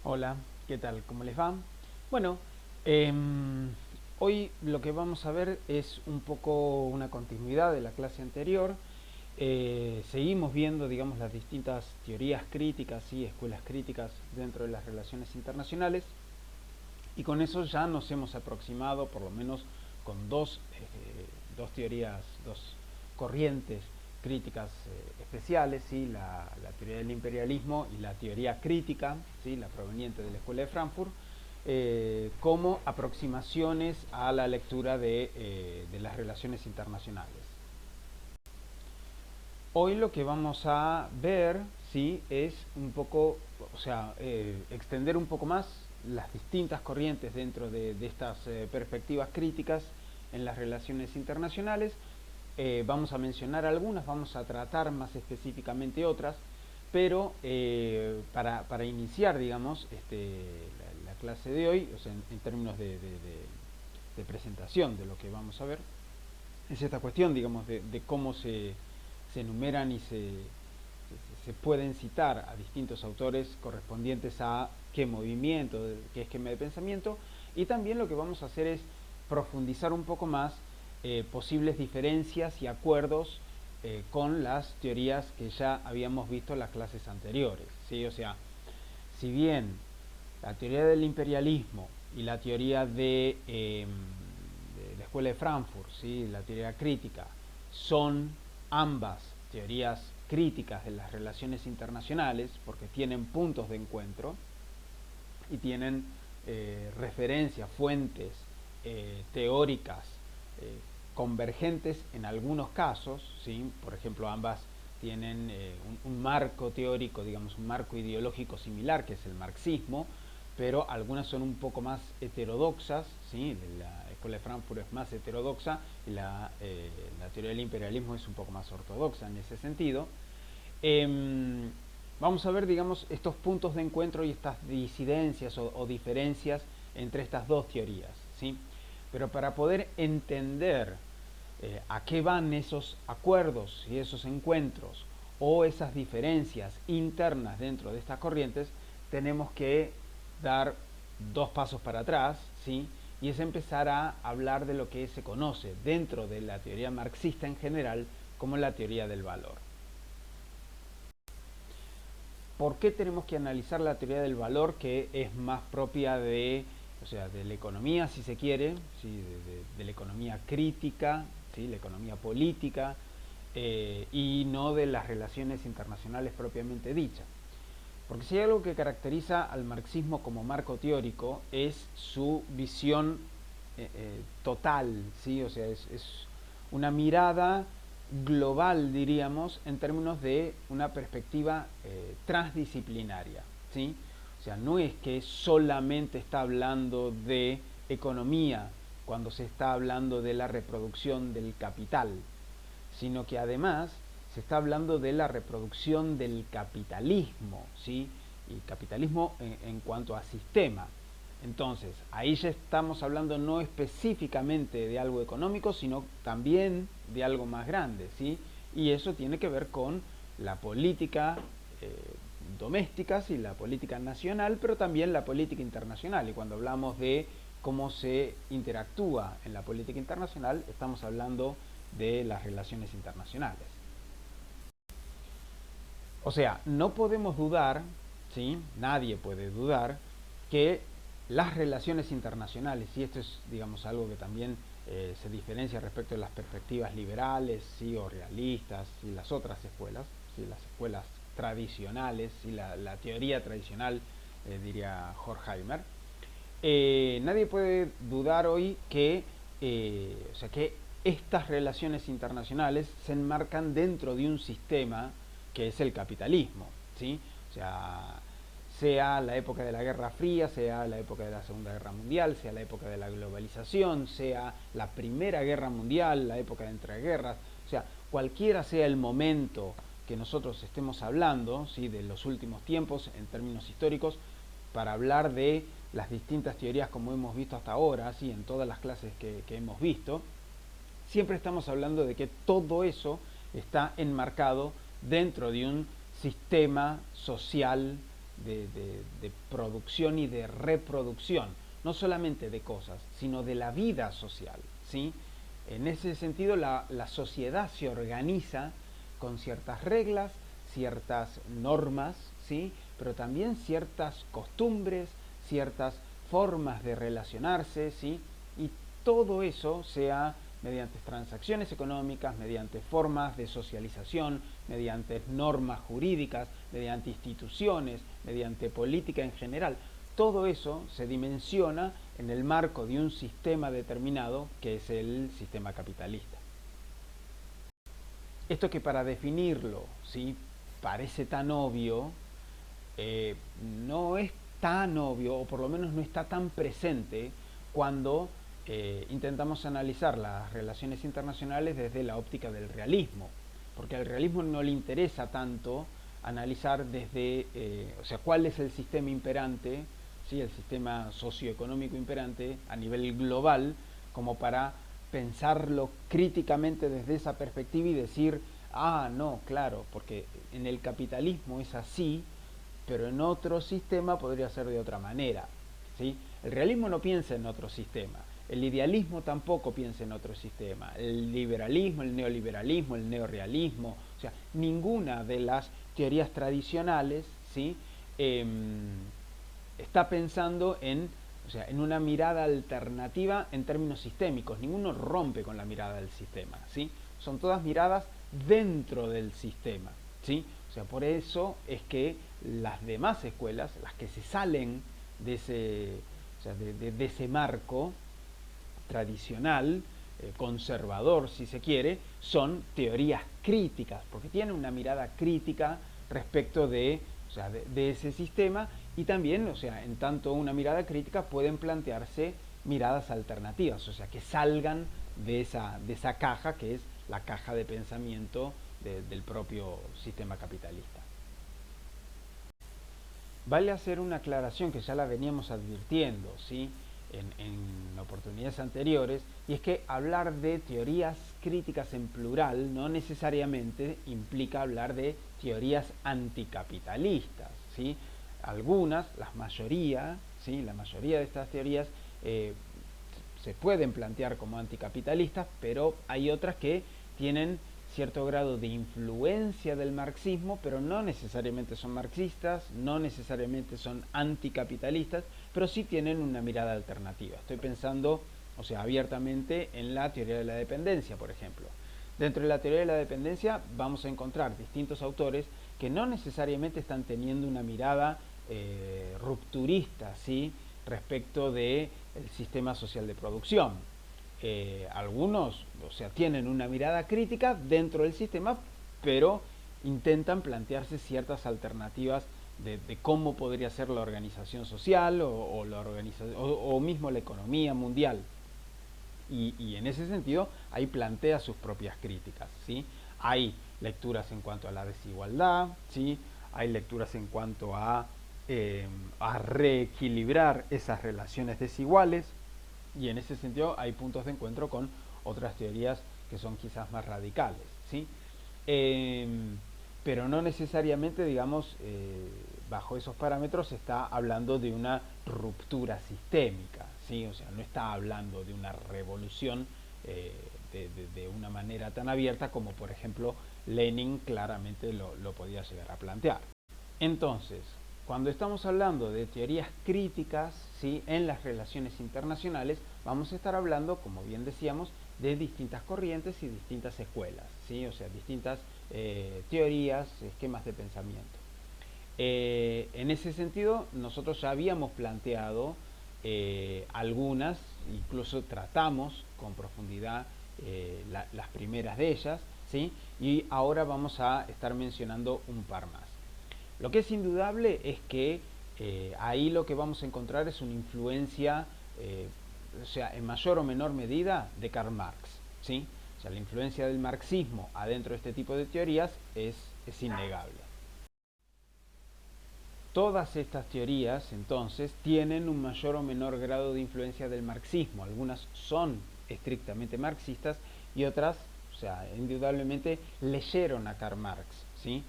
Hola, ¿qué tal? ¿Cómo les va? Bueno, em, hoy lo que vamos a ver es un poco una continuidad de la clase anterior. Seguimos viendo, digamos, las distintas teorías críticas y escuelas críticas dentro de las relaciones internacionales y con eso ya nos hemos aproximado, por lo menos con dos teorías, dos corrientes críticas especiales, ¿sí? La teoría del imperialismo y la teoría crítica, ¿sí? La proveniente de la Escuela de Frankfurt, como aproximaciones a la lectura de las relaciones internacionales. Hoy lo que vamos a ver, ¿sí? Es un poco, o sea, extender un poco más las distintas corrientes dentro de estas perspectivas críticas en las relaciones internacionales. Vamos a mencionar algunas, vamos a tratar más específicamente otras, pero para iniciar, digamos, la clase de hoy, o sea, en términos de presentación de lo que vamos a ver, es esta cuestión, digamos, de cómo se enumeran y se pueden citar a distintos autores correspondientes a qué movimiento, qué esquema de pensamiento, y también lo que vamos a hacer es profundizar un poco más posibles diferencias y acuerdos con las teorías que ya habíamos visto en las clases anteriores, ¿sí? O sea, si bien la teoría del imperialismo y la teoría de la Escuela de Frankfurt, ¿sí? La teoría crítica, son ambas teorías críticas de las relaciones internacionales porque tienen puntos de encuentro y tienen referencias, fuentes teóricas eh, convergentes en algunos casos, ¿sí? Por ejemplo, ambas tienen un marco teórico, digamos, un marco ideológico similar, que es el marxismo, pero algunas son un poco más heterodoxas, ¿sí? La Escuela de Frankfurt es más heterodoxa y la teoría del imperialismo es un poco más ortodoxa en ese sentido. Eh, Vamos a ver, digamos, estos puntos de encuentro y estas disidencias o diferencias entre estas dos teorías, ¿sí? Pero para poder entender a qué van esos acuerdos y esos encuentros o esas diferencias internas dentro de estas corrientes, tenemos que dar dos pasos para atrás, ¿sí? Y es empezar a hablar de lo que se conoce dentro de la teoría marxista en general como la teoría del valor. ¿Por qué tenemos que analizar la teoría del valor, que es más propia de, o sea, de la economía, si se quiere, ¿sí? De la economía crítica, ¿sí? La economía política, y no de las relaciones internacionales propiamente dichas? Porque si hay algo que caracteriza al marxismo como marco teórico es su visión total, ¿sí? O sea, es una mirada global, diríamos, en términos de una perspectiva transdisciplinaria, ¿sí? O sea, no es que solamente está hablando de economía cuando se está hablando de la reproducción del capital, sino que además se está hablando de la reproducción del capitalismo, ¿sí? Y capitalismo en cuanto a sistema. Entonces, ahí ya estamos hablando no específicamente de algo económico, sino también de algo más grande, ¿sí? Y eso tiene que ver con la política eh, doméstica, sí, la política nacional, pero también la política internacional. Y cuando hablamos de cómo se interactúa en la política internacional, estamos hablando de las relaciones internacionales. O sea, no podemos dudar, ¿sí? Nadie puede dudar que las relaciones internacionales, y esto es, digamos, algo que también se diferencia respecto de las perspectivas liberales, ¿sí? O realistas y las otras escuelas, ¿sí? Las escuelas tradicionales y la teoría tradicional, diría Horkheimer. Nadie puede dudar hoy o sea, que estas relaciones internacionales se enmarcan dentro de un sistema que es el capitalismo, ¿sí? O sea la época de la Guerra Fría, sea la época de la Segunda Guerra Mundial, sea la época de la globalización, sea la Primera Guerra Mundial, la época de entreguerras, o sea, cualquiera sea el momento que nosotros estemos hablando, ¿sí? De los últimos tiempos en términos históricos, para hablar de las distintas teorías como hemos visto hasta ahora, ¿sí? En todas las clases que hemos visto, siempre estamos hablando de que todo eso está enmarcado dentro de un sistema social de producción y de reproducción, no solamente de cosas, sino de la vida social, ¿sí? En ese sentido, la sociedad se organiza con ciertas reglas, ciertas normas, ¿sí? Pero también ciertas costumbres, ciertas formas de relacionarse, ¿sí? Y todo eso sea mediante transacciones económicas, mediante formas de socialización, mediante normas jurídicas, mediante instituciones, mediante política en general. Todo eso se dimensiona en el marco de un sistema determinado que es el sistema capitalista. Esto que para definirlo, ¿sí?, parece tan obvio, no es tan obvio, o por lo menos no está tan presente cuando intentamos analizar las relaciones internacionales desde la óptica del realismo, porque al realismo no le interesa tanto analizar desde, o sea, cuál es el sistema imperante, ¿sí?, el sistema socioeconómico imperante a nivel global, como para pensarlo críticamente desde esa perspectiva y decir, ah, no, claro, porque en el capitalismo es así, pero en otro sistema podría ser de otra manera, ¿sí? El realismo no piensa en otro sistema, el idealismo tampoco piensa en otro sistema, el liberalismo, el neoliberalismo, el neorrealismo, o sea, ninguna de las teorías tradicionales, ¿sí?, está pensando en, o sea, en una mirada alternativa en términos sistémicos. Ninguno rompe con la mirada del sistema, ¿sí? Son todas miradas dentro del sistema, ¿sí? O sea, por eso es que las demás escuelas, las que se salen de ese, o sea, de ese marco tradicional, conservador si se quiere, son teorías críticas, porque tienen una mirada crítica respecto de, o sea, de ese sistema, y también, o sea, en tanto una mirada crítica pueden plantearse miradas alternativas, o sea, que salgan de esa caja que es la caja de pensamiento del propio sistema capitalista. Vale hacer una aclaración que ya la veníamos advirtiendo, ¿sí?, en oportunidades anteriores, y es que hablar de teorías críticas en plural no necesariamente implica hablar de teorías anticapitalistas, ¿sí? Algunas, la mayoría de estas teorías se pueden plantear como anticapitalistas, pero hay otras que tienen cierto grado de influencia del marxismo, pero no necesariamente son marxistas, no necesariamente son anticapitalistas, pero sí tienen una mirada alternativa. Estoy pensando, o sea, abiertamente en la teoría de la dependencia, por ejemplo. Dentro de la teoría de la dependencia vamos a encontrar distintos autores que no necesariamente están teniendo una mirada rupturista, ¿sí?, respecto del sistema social de producción. Algunos, o sea, tienen una mirada crítica dentro del sistema, pero intentan plantearse ciertas alternativas de cómo podría ser la organización social o mismo la economía mundial. Y en ese sentido, ahí plantea sus propias críticas, ¿sí? Hay lecturas en cuanto a la desigualdad, ¿sí? Hay lecturas en cuanto a reequilibrar esas relaciones desiguales, y en ese sentido hay puntos de encuentro con otras teorías que son quizás más radicales, ¿sí? Pero no necesariamente, digamos, bajo esos parámetros se está hablando de una ruptura sistémica, ¿sí? O sea, no está hablando de una revolución de una manera tan abierta como, por ejemplo, Lenin claramente lo podía llegar a plantear. Entonces, cuando estamos hablando de teorías críticas, ¿sí?, en las relaciones internacionales, vamos a estar hablando, como bien decíamos, de distintas corrientes y distintas escuelas, ¿sí?, o sea, distintas teorías, esquemas de pensamiento. En ese sentido, nosotros ya habíamos planteado algunas, incluso tratamos con profundidad las primeras de ellas, ¿sí?, y ahora vamos a estar mencionando un par más. Lo que es indudable es que ahí lo que vamos a encontrar es una influencia, o sea, en mayor o menor medida, de Karl Marx, ¿sí? O sea, la influencia del marxismo adentro de este tipo de teorías es innegable. Todas estas teorías, entonces, tienen un mayor o menor grado de influencia del marxismo. Algunas son estrictamente marxistas y otras, o sea, indudablemente leyeron a Karl Marx, ¿sí?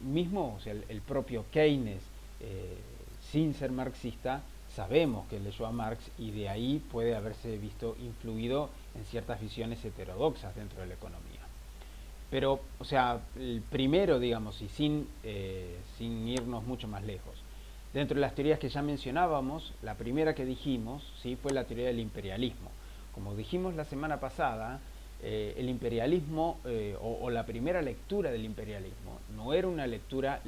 Mismo, o sea, el propio Keynes, sin ser marxista, sabemos que leyó a Marx y de ahí puede haberse visto influido en ciertas visiones heterodoxas dentro de la economía. Pero, o sea, el primero, digamos, y sin irnos mucho más lejos, dentro de las teorías que ya mencionábamos, la primera que dijimos, ¿sí?, fue la teoría del imperialismo. Como dijimos la semana pasada, el imperialismo o la primera lectura del imperialismo no era una lectura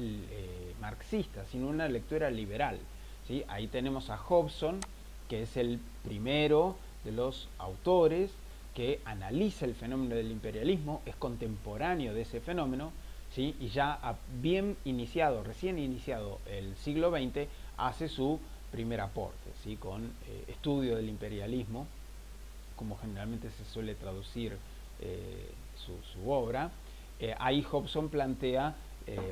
marxista, sino una lectura liberal. ¿Sí? Ahí tenemos a Hobson, que es el primero de los autores que analiza el fenómeno del imperialismo, es contemporáneo de ese fenómeno, ¿sí? Y ya bien iniciado, recién iniciado el siglo XX, hace su primer aporte, ¿sí?, con estudio del imperialismo, como generalmente se suele traducir su obra. Ahí Hobson plantea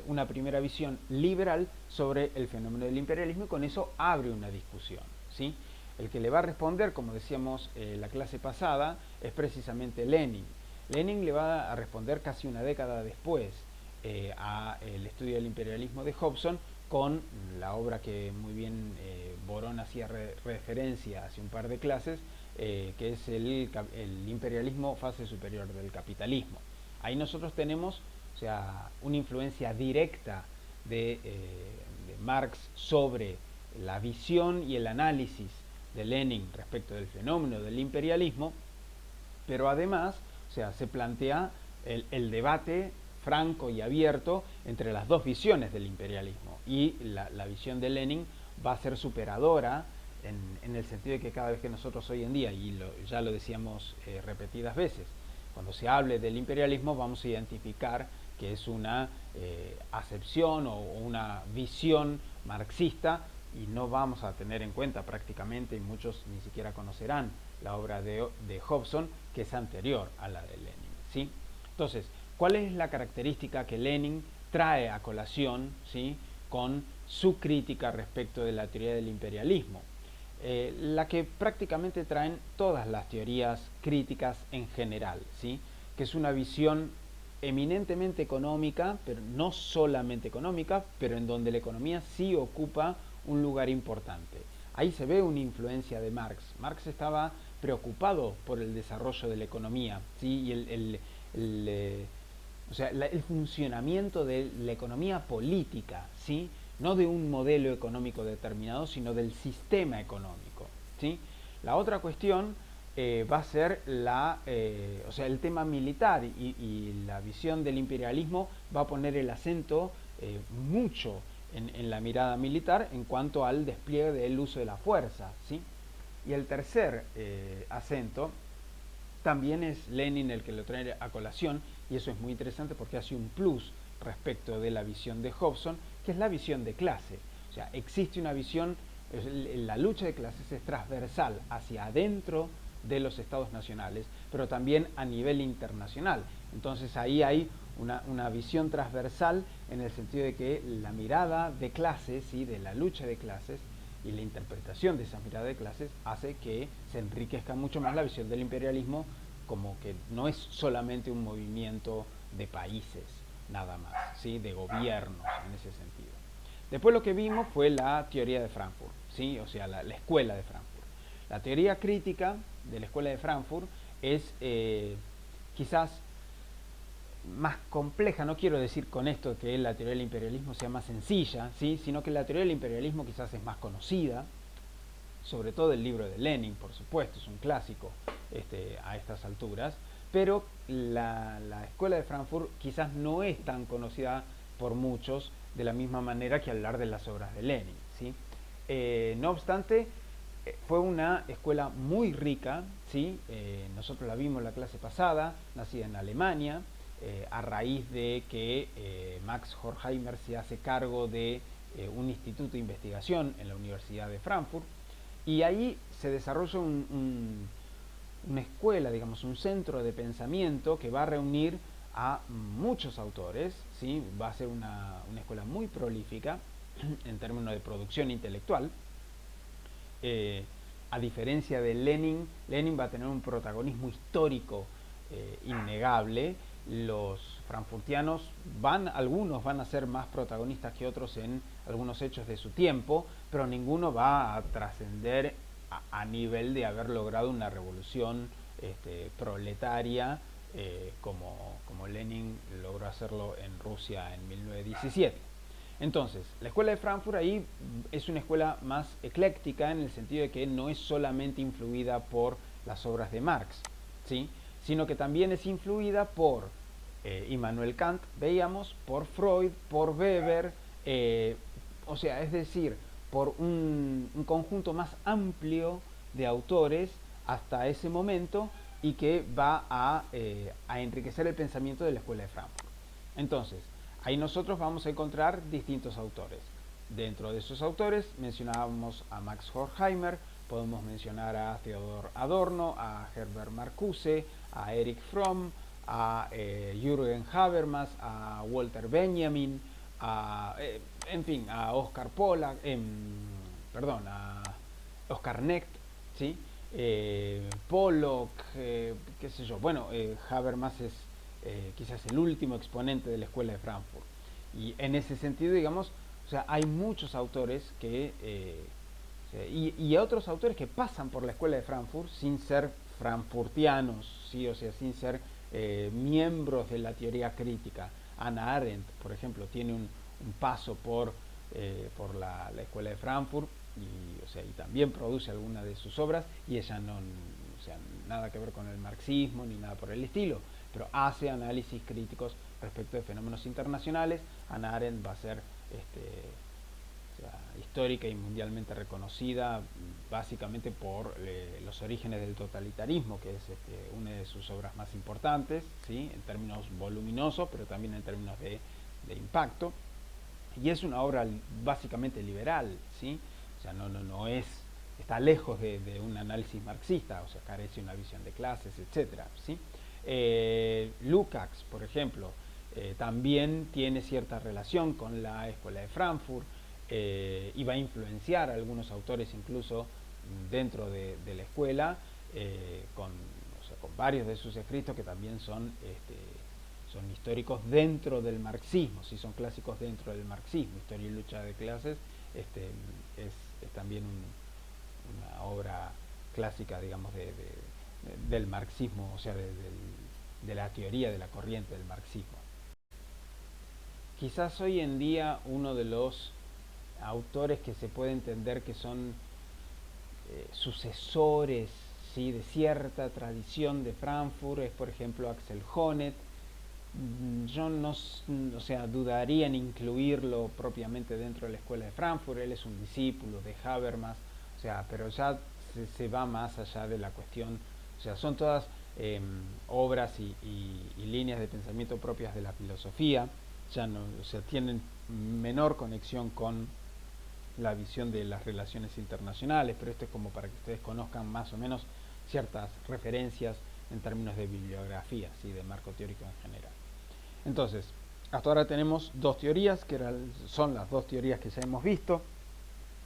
una primera visión liberal sobre el fenómeno del imperialismo y con eso abre una discusión, ¿sí? El que le va a responder, como decíamos la clase pasada, es precisamente Lenin. Lenin le va a responder casi una década después al estudio del imperialismo de Hobson con la obra que muy bien Borón hacía referencia hace un par de clases, que es el imperialismo fase superior del capitalismo. Ahí nosotros tenemos, o sea, una influencia directa de Marx sobre la visión y el análisis de Lenin respecto del fenómeno del imperialismo, pero además, o sea, se plantea el debate franco y abierto entre las dos visiones del imperialismo, y la visión de Lenin va a ser superadora en el sentido de que cada vez que nosotros hoy en día, y ya lo decíamos repetidas veces, cuando se hable del imperialismo vamos a identificar que es una acepción o una visión marxista, y no vamos a tener en cuenta prácticamente, y muchos ni siquiera conocerán la obra de Hobson, que es anterior a la de Lenin, ¿sí? Entonces, ¿cuál es la característica que Lenin trae a colación, ¿sí?, con su crítica respecto de la teoría del imperialismo? La que prácticamente traen todas las teorías críticas en general, ¿sí?, que es una visión eminentemente económica, pero no solamente económica, pero en donde la economía sí ocupa un lugar importante. Ahí se ve una influencia de Marx. Marx estaba preocupado por el desarrollo de la economía, ¿sí?, y el funcionamiento de la economía política, ¿sí?, no de un modelo económico determinado, sino del sistema económico, ¿sí? La otra cuestión va a ser el tema militar, y la visión del imperialismo va a poner el acento mucho en la mirada militar en cuanto al despliegue del uso de la fuerza, ¿sí? Y el tercer acento también es Lenin el que lo trae a colación, y eso es muy interesante porque hace un plus respecto de la visión de Hobson, que es la visión de clase. O sea, existe una visión, la lucha de clases es transversal hacia adentro de los estados nacionales, pero también a nivel internacional. Entonces ahí hay una visión transversal en el sentido de que la mirada de clases, ¿sí?, de la lucha de clases, y la interpretación de esa mirada de clases hace que se enriquezca mucho más la visión del imperialismo, como que no es solamente un movimiento de países, nada más, ¿sí?, de gobiernos en ese sentido. Después lo que vimos fue la teoría de Frankfurt, ¿sí?, o sea, la escuela de Frankfurt. La teoría crítica de la escuela de Frankfurt es quizás más compleja. No quiero decir con esto que la teoría del imperialismo sea más sencilla, ¿sí?, sino que la teoría del imperialismo quizás es más conocida, sobre todo el libro de Lenin, por supuesto, es un clásico a estas alturas, pero la escuela de Frankfurt quizás no es tan conocida por muchos de la misma manera que hablar de las obras de Lenin, ¿sí? No obstante, fue una escuela muy rica, ¿sí? Nosotros la vimos en la clase pasada, nacida en Alemania, a raíz de que Max Horkheimer se hace cargo de un instituto de investigación en la Universidad de Frankfurt, y ahí se desarrolla una escuela, digamos, un centro de pensamiento que va a reunir a muchos autores, ¿sí? Va a ser una escuela muy prolífica en términos de producción intelectual. A diferencia de Lenin, Lenin va a tener un protagonismo histórico innegable, los frankfurtianos algunos van a ser más protagonistas que otros en algunos hechos de su tiempo, pero ninguno va a trascender a nivel de haber logrado una revolución proletaria como Lenin logró hacerlo en Rusia en 1917. Entonces, la escuela de Frankfurt ahí es una escuela más ecléctica en el sentido de que no es solamente influida por las obras de Marx, ¿sí? Sino que también es influida por Immanuel Kant, veíamos, por Freud, por Weber, o sea, es decir, por un conjunto más amplio de autores hasta ese momento y que va a enriquecer el pensamiento de la escuela de Frankfurt. Entonces, ahí nosotros vamos a encontrar distintos autores. Dentro de esos autores mencionábamos a Max Horkheimer, podemos mencionar a Theodor Adorno, a Herbert Marcuse, a Erich Fromm, a Jürgen Habermas, a Walter Benjamin, en fin, a Oscar Pollack, a Oscar Necht, ¿sí? Pollock, qué sé yo. Bueno, Habermas es quizás el último exponente de la escuela de Frankfurt. Y en ese sentido, digamos, o sea, hay muchos autores que y otros autores que pasan por la escuela de Frankfurt sin ser frankfurtianos, ¿sí? O sea, sin ser miembros de la teoría crítica. Hannah Arendt, por ejemplo, tiene un paso por la escuela de Frankfurt y, o sea, y también produce algunas de sus obras y ella no, o sea, nada que ver con el marxismo ni nada por el estilo, pero hace análisis críticos respecto de fenómenos internacionales. Hannah Arendt va a ser histórica y mundialmente reconocida básicamente por los orígenes del totalitarismo, que es una de sus obras más importantes, ¿sí? En términos voluminosos, pero también en términos de impacto. Y es una obra básicamente liberal, ¿sí? O sea, no es, está lejos de un análisis marxista, o sea, carece una visión de clases, etcétera, ¿sí? Lukács, por ejemplo, también tiene cierta relación con la escuela de Frankfurt, y va a influenciar a algunos autores incluso dentro de la escuela, con varios de sus escritos que también son históricos dentro del marxismo, si son clásicos dentro del marxismo. Historia y lucha de clases es también una obra clásica, digamos, del marxismo, o sea, de la teoría de la corriente del marxismo. Quizás hoy en día uno de los autores que se puede entender que son sucesores, ¿sí?, de cierta tradición de Frankfurt es, por ejemplo, Axel Honneth. Yo no, o sea, dudaría en incluirlo propiamente dentro de la escuela de Frankfurt. Él es un discípulo de Habermas, o sea, pero ya se va más allá de la cuestión, o sea, son todas obras y líneas de pensamiento propias de la filosofía, ya no, o sea, tienen menor conexión con la visión de las relaciones internacionales, pero esto es como para que ustedes conozcan más o menos ciertas referencias en términos de bibliografía, ¿sí?, de marco teórico en general. Entonces, hasta ahora tenemos dos teorías, que son las dos teorías que ya hemos visto,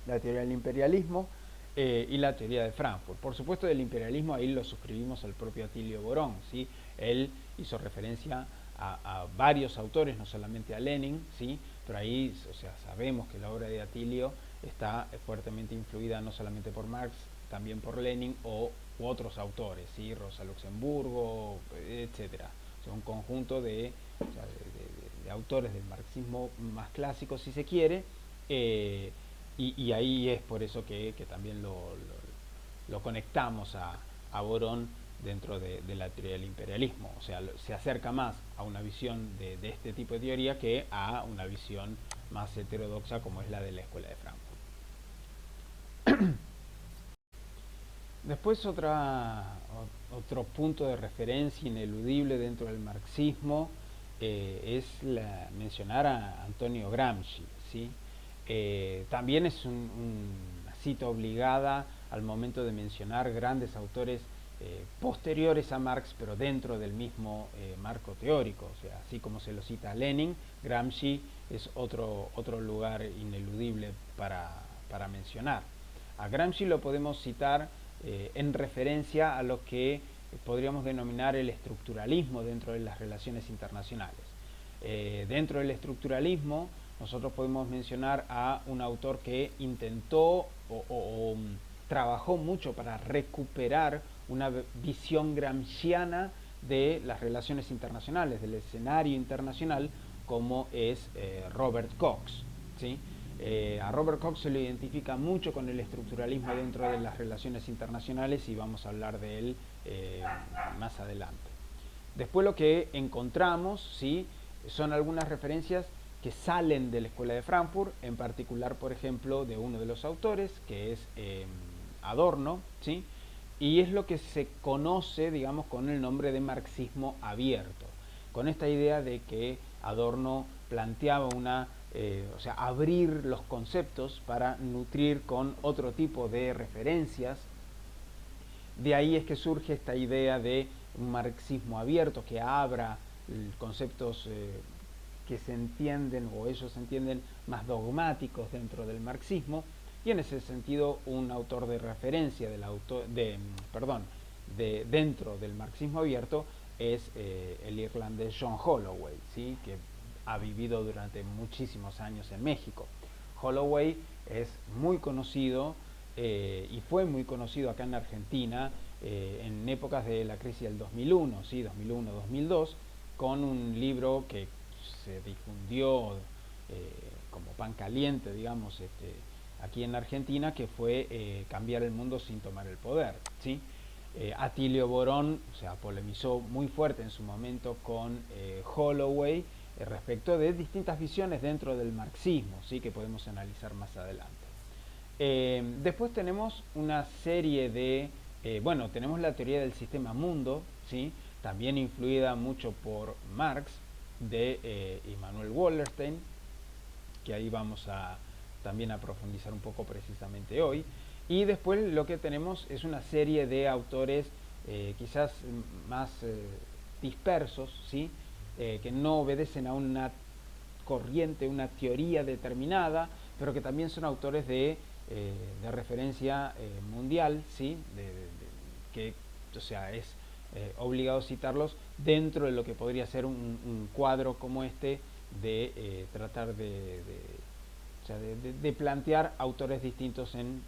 la teoría del imperialismo y la teoría de Frankfurt. Por supuesto, del imperialismo ahí lo suscribimos al propio Atilio Borón, ¿sí? Él hizo referencia a varios autores, no solamente a Lenin, ¿sí?, pero ahí, o sea, sabemos que la obra de Atilio está fuertemente influida no solamente por Marx, también por Lenin u otros autores, ¿sí?, Rosa Luxemburgo, etcétera. O sea, un conjunto de autores del marxismo más clásico, si se quiere, y ahí es por eso que también lo conectamos a Borón dentro de la teoría del imperialismo. O sea, se acerca más a una visión de este tipo de teoría que a una visión más heterodoxa como es la de la escuela de Frankfurt. Después otro punto de referencia ineludible dentro del marxismo es mencionar a Antonio Gramsci, ¿sí? También es una cita obligada al momento de mencionar grandes autores posteriores a Marx, pero dentro del mismo marco teórico. O sea, así como se lo cita a Lenin, Gramsci es otro lugar ineludible para mencionar. A Gramsci lo podemos citar en referencia a lo que podríamos denominar el estructuralismo dentro de las relaciones internacionales. Dentro del estructuralismo nosotros podemos mencionar a un autor que intentó o trabajó mucho para recuperar una visión gramsciana de las relaciones internacionales, del escenario internacional, como es Robert Cox, ¿sí? A Robert Cox se lo identifica mucho con el estructuralismo dentro de las relaciones internacionales y vamos a hablar de él más adelante. Después lo que encontramos, ¿sí?, son algunas referencias que salen de la Escuela de Frankfurt, en particular, por ejemplo, de uno de los autores, que es Adorno, ¿sí?, y es lo que se conoce, digamos, con el nombre de marxismo abierto, con esta idea de que Adorno planteaba o sea, abrir los conceptos para nutrir con otro tipo de referencias. De ahí es que surge esta idea de un marxismo abierto que abra conceptos que se entienden o ellos entienden más dogmáticos dentro del marxismo, y en ese sentido un autor de referencia dentro del marxismo abierto es el irlandés John Holloway, ¿sí?, que ha vivido durante muchísimos años en México. Holloway es muy conocido y fue muy conocido acá en Argentina en épocas de la crisis del 2001, ¿sí?, 2001-2002, con un libro que se difundió como pan caliente, digamos, aquí en Argentina, que fue Cambiar el mundo sin tomar el poder, ¿sí? Atilio Borón, o sea, polemizó muy fuerte en su momento con Holloway respecto de distintas visiones dentro del marxismo, ¿sí?, que podemos analizar más adelante. Después tenemos una serie de, bueno, tenemos la teoría del sistema mundo, ¿sí?, también influida mucho por Marx, de Immanuel Wallerstein, que ahí vamos también a profundizar un poco precisamente hoy. Y después lo que tenemos es una serie de autores quizás más dispersos, ¿sí?, que no obedecen a una corriente, una teoría determinada, pero que también son autores de referencia mundial, ¿sí?, que, o sea, es obligado citarlos dentro de lo que podría ser un cuadro como este de tratar de plantear autores distintos en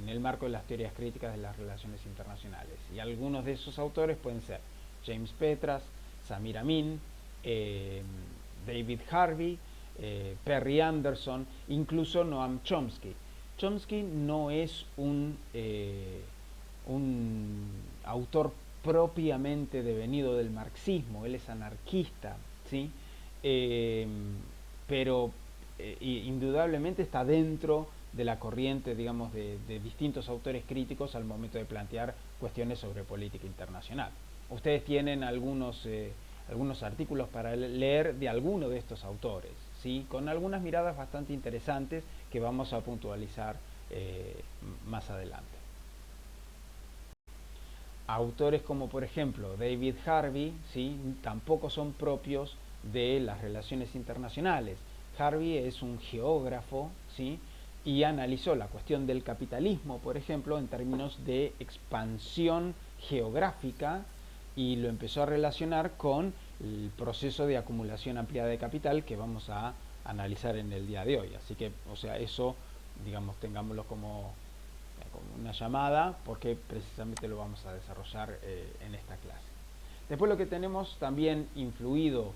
el marco de las teorías críticas de las relaciones internacionales. Y algunos de esos autores pueden ser James Petras, Samir Amin, David Harvey, Perry Anderson, incluso Noam Chomsky. Chomsky no es un autor propiamente devenido del marxismo, él es anarquista, ¿sí? Pero indudablemente está dentro de la corriente, digamos, de distintos autores críticos al momento de plantear cuestiones sobre política internacional. Ustedes tienen algunos artículos para leer de alguno de estos autores, ¿sí?, con algunas miradas bastante interesantes que vamos a puntualizar más adelante. Autores como, por ejemplo, David Harvey, ¿sí?, tampoco son propios de las relaciones internacionales. Harvey es un geógrafo, ¿sí?, y analizó la cuestión del capitalismo, por ejemplo, en términos de expansión geográfica, y lo empezó a relacionar con el proceso de acumulación ampliada de capital que vamos a analizar en el día de hoy. Así que, o sea, eso, digamos, tengámoslo como una llamada, porque precisamente lo vamos a desarrollar en esta clase. Después lo que tenemos también influido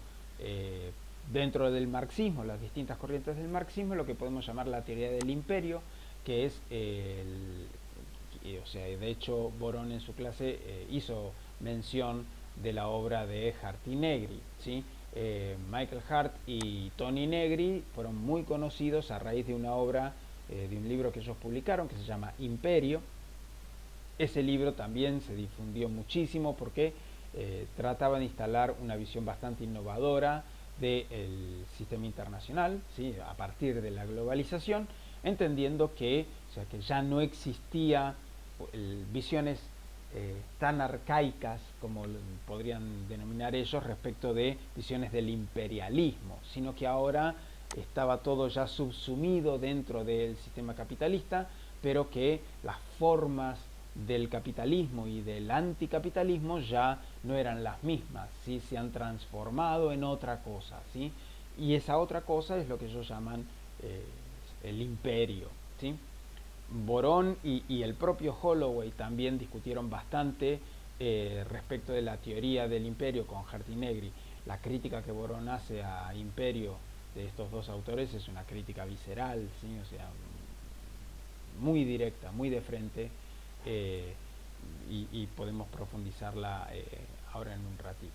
dentro del marxismo, las distintas corrientes del marxismo, lo que podemos llamar la teoría del imperio, que es, o sea, de hecho Borón en su clase hizo mención de la obra de Hart y Negri, ¿sí? Michael Hart y Tony Negri fueron muy conocidos a raíz de una obra, de un libro que ellos publicaron que se llama Imperio. Ese libro también se difundió muchísimo porque trataba de instalar una visión bastante innovadora del sistema internacional, ¿sí?, a partir de la globalización, entendiendo que, o sea, que ya no existía visiones tan arcaicas como podrían denominar ellos respecto de visiones del imperialismo, sino que ahora estaba todo ya subsumido dentro del sistema capitalista, pero que las formas del capitalismo y del anticapitalismo ya no eran las mismas, ¿sí? Se han transformado en otra cosa, ¿sí? Y esa otra cosa es lo que ellos llaman eh, el imperio, ¿sí? Borón y el propio Holloway también discutieron bastante respecto de la teoría del imperio con Hardy-Negri. La crítica que Borón hace a Imperio de estos dos autores es una crítica visceral, ¿sí? O sea, muy directa, muy de frente, eh, y podemos profundizarla ahora en un ratito.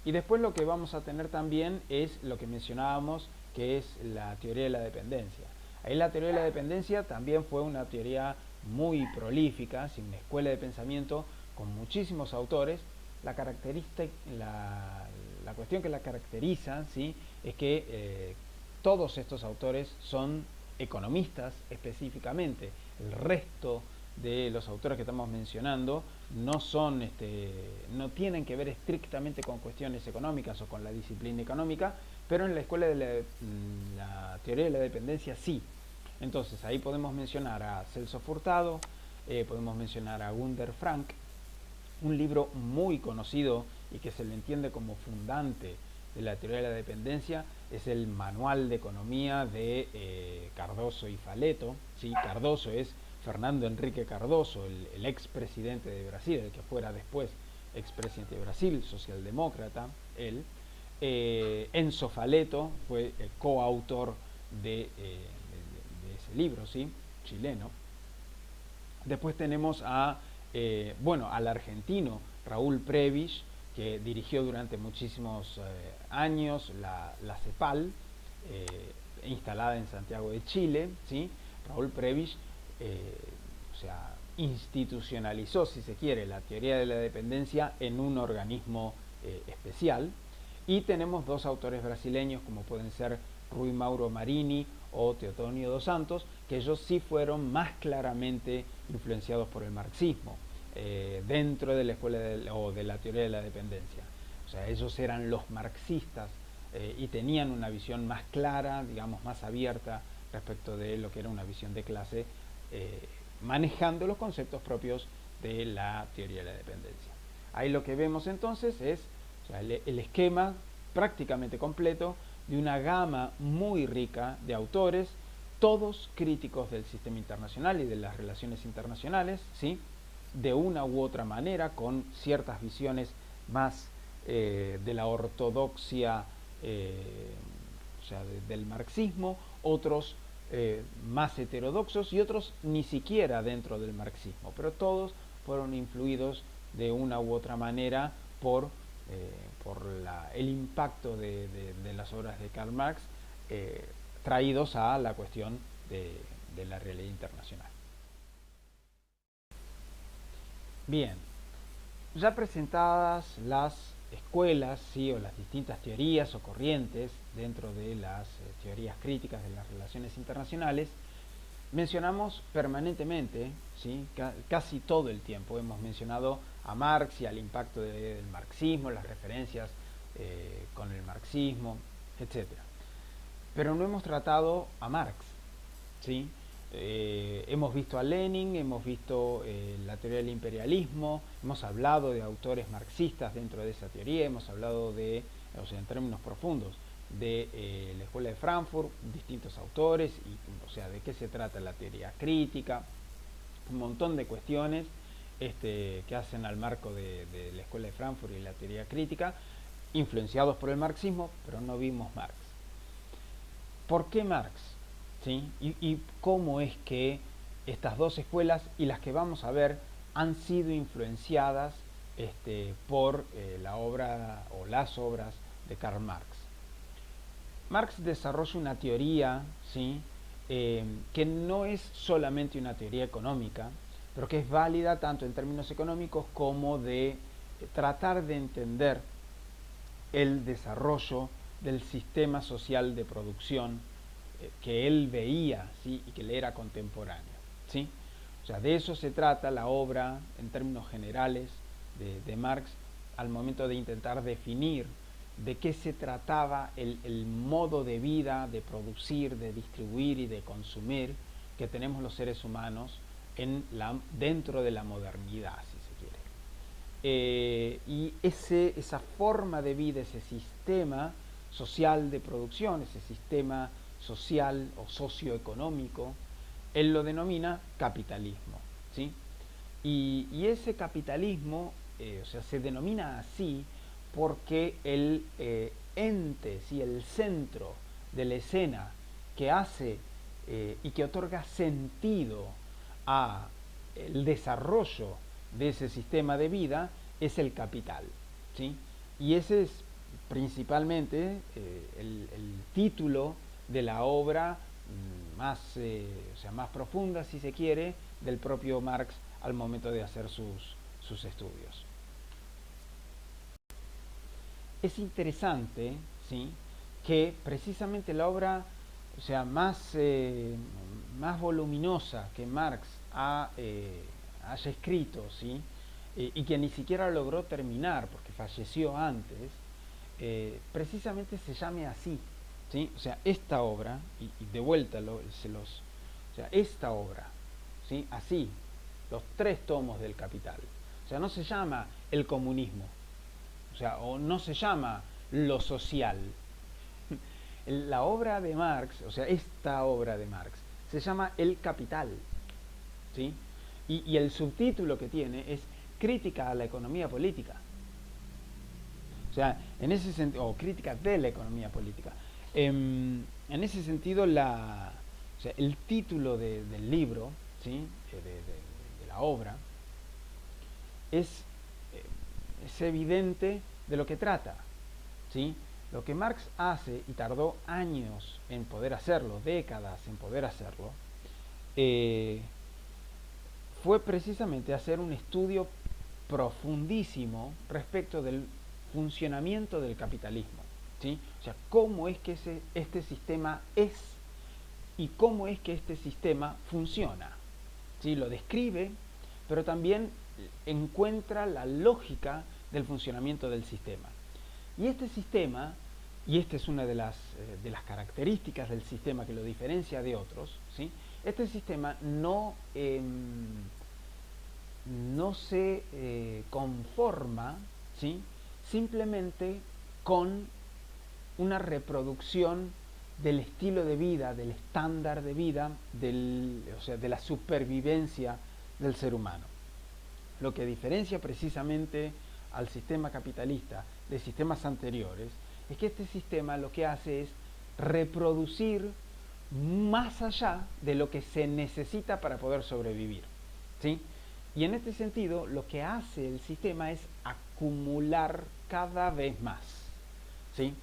Y después lo que vamos a tener también es lo que mencionábamos, que es la teoría de la dependencia. Ahí la teoría de la dependencia también fue una teoría muy prolífica, ¿sí? Una escuela de pensamiento con muchísimos autores. La cuestión que la caracteriza, ¿sí? Es que todos estos autores son economistas específicamente. El resto de los autores que estamos mencionando no son no tienen que ver estrictamente con cuestiones económicas o con la disciplina económica, pero en la escuela de la teoría de la dependencia sí. Entonces ahí podemos mencionar a Celso Furtado, podemos mencionar a Gunder Frank, un libro muy conocido y que se le entiende como fundante de la teoría de la dependencia es el Manual de Economía de Cardoso y Faleto, ¿sí? Cardoso es Fernando Enrique Cardoso, el expresidente de Brasil, el que fuera después expresidente de Brasil, socialdemócrata, él. Enzo Faleto fue el coautor de ese libro, ¿sí? Chileno. Después tenemos al argentino Raúl Prebisch, que dirigió durante muchísimos años la CEPAL, instalada en Santiago de Chile, ¿sí? Raúl Prebisch, o sea, institucionalizó, si se quiere, la teoría de la dependencia en un organismo especial. Y tenemos dos autores brasileños, como pueden ser Rui Mauro Marini o Teotonio dos Santos, que ellos sí fueron más claramente influenciados por el marxismo dentro de la escuela o de la teoría de la dependencia. O sea, ellos eran los marxistas y tenían una visión más clara, digamos, más abierta respecto de lo que era una visión de clase, manejando los conceptos propios de la teoría de la dependencia. Ahí lo que vemos entonces es, o sea, el esquema prácticamente completo de una gama muy rica de autores, todos críticos del sistema internacional y de las relaciones internacionales, ¿sí? De una u otra manera, con ciertas visiones más de la ortodoxia, o sea, del marxismo, otros más heterodoxos y otros ni siquiera dentro del marxismo, pero todos fueron influidos de una u otra manera por el impacto de las obras de Karl Marx, traídos a la cuestión de la realidad internacional. Bien, ya presentadas las escuelas, ¿sí? O las distintas teorías o corrientes dentro de las teorías críticas de las relaciones internacionales, mencionamos permanentemente, ¿sí? Casi todo el tiempo hemos mencionado a Marx y al impacto del marxismo, las referencias con el marxismo, etc. Pero no hemos tratado a Marx, ¿sí? Hemos visto a Lenin, hemos visto la teoría del imperialismo, hemos hablado de autores marxistas dentro de esa teoría, hemos hablado de, o sea, en términos profundos, de la escuela de Frankfurt, distintos autores, y, o sea, de qué se trata la teoría crítica, un montón de cuestiones que hacen al marco de la escuela de Frankfurt y la teoría crítica, influenciados por el marxismo, pero no vimos Marx. ¿Por qué Marx? ¿Sí? Y cómo es que estas dos escuelas y las que vamos a ver han sido influenciadas por la obra o las obras de Karl Marx. Marx desarrolla una teoría, ¿sí? Que no es solamente una teoría económica, pero que es válida tanto en términos económicos como de tratar de entender el desarrollo del sistema social de producción que él veía, ¿sí? Y que le era contemporáneo, ¿sí? O sea, de eso se trata la obra en términos generales de Marx al momento de intentar definir de qué se trataba el modo de vida, de producir, de distribuir y de consumir que tenemos los seres humanos dentro de la modernidad, si se quiere. Y esa forma de vida, ese sistema social de producción, ese sistema social o socioeconómico, él lo denomina capitalismo, ¿sí? Y ese capitalismo, o sea, se denomina así porque el ente, ¿sí? El centro de la escena que hace y que otorga sentido a el desarrollo de ese sistema de vida es el capital, ¿sí? Y ese es principalmente el título de la obra más, o sea, más profunda, si se quiere, del propio Marx al momento de hacer sus estudios. Es interesante, ¿sí?, que precisamente la obra, o sea, más voluminosa que Marx haya escrito, ¿sí?, y que ni siquiera logró terminar porque falleció antes, precisamente se llame así, ¿sí? O sea, esta obra, y de vuelta o sea, esta obra, ¿sí?, así, los 3 tomos del Capital, o sea, no se llama el comunismo, o sea, o no se llama lo social. La obra de Marx, o sea, esta obra de Marx, se llama El Capital, ¿sí? Y el subtítulo que tiene es Crítica a la economía política. O sea, en ese sentido, o crítica de la economía política. En ese sentido, o sea, el título del libro, ¿sí?, de la obra, es evidente de lo que trata, ¿sí? Lo que Marx hace, y tardó años en poder hacerlo, décadas en poder hacerlo, fue precisamente hacer un estudio profundísimo respecto del funcionamiento del capitalismo, ¿sí? O sea, cómo es que este sistema es y cómo es que este sistema funciona, ¿sí? Lo describe, pero también encuentra la lógica del funcionamiento del sistema. Y este sistema, y esta es una de las características del sistema que lo diferencia de otros, ¿sí?, este sistema no se conforma, ¿sí?, simplemente con una reproducción del estilo de vida, del estándar de vida, o sea, de la supervivencia del ser humano. Lo que diferencia precisamente al sistema capitalista de sistemas anteriores es que este sistema lo que hace es reproducir más allá de lo que se necesita para poder sobrevivir, ¿sí? Y en este sentido, lo que hace el sistema es acumular cada vez más, ¿sí?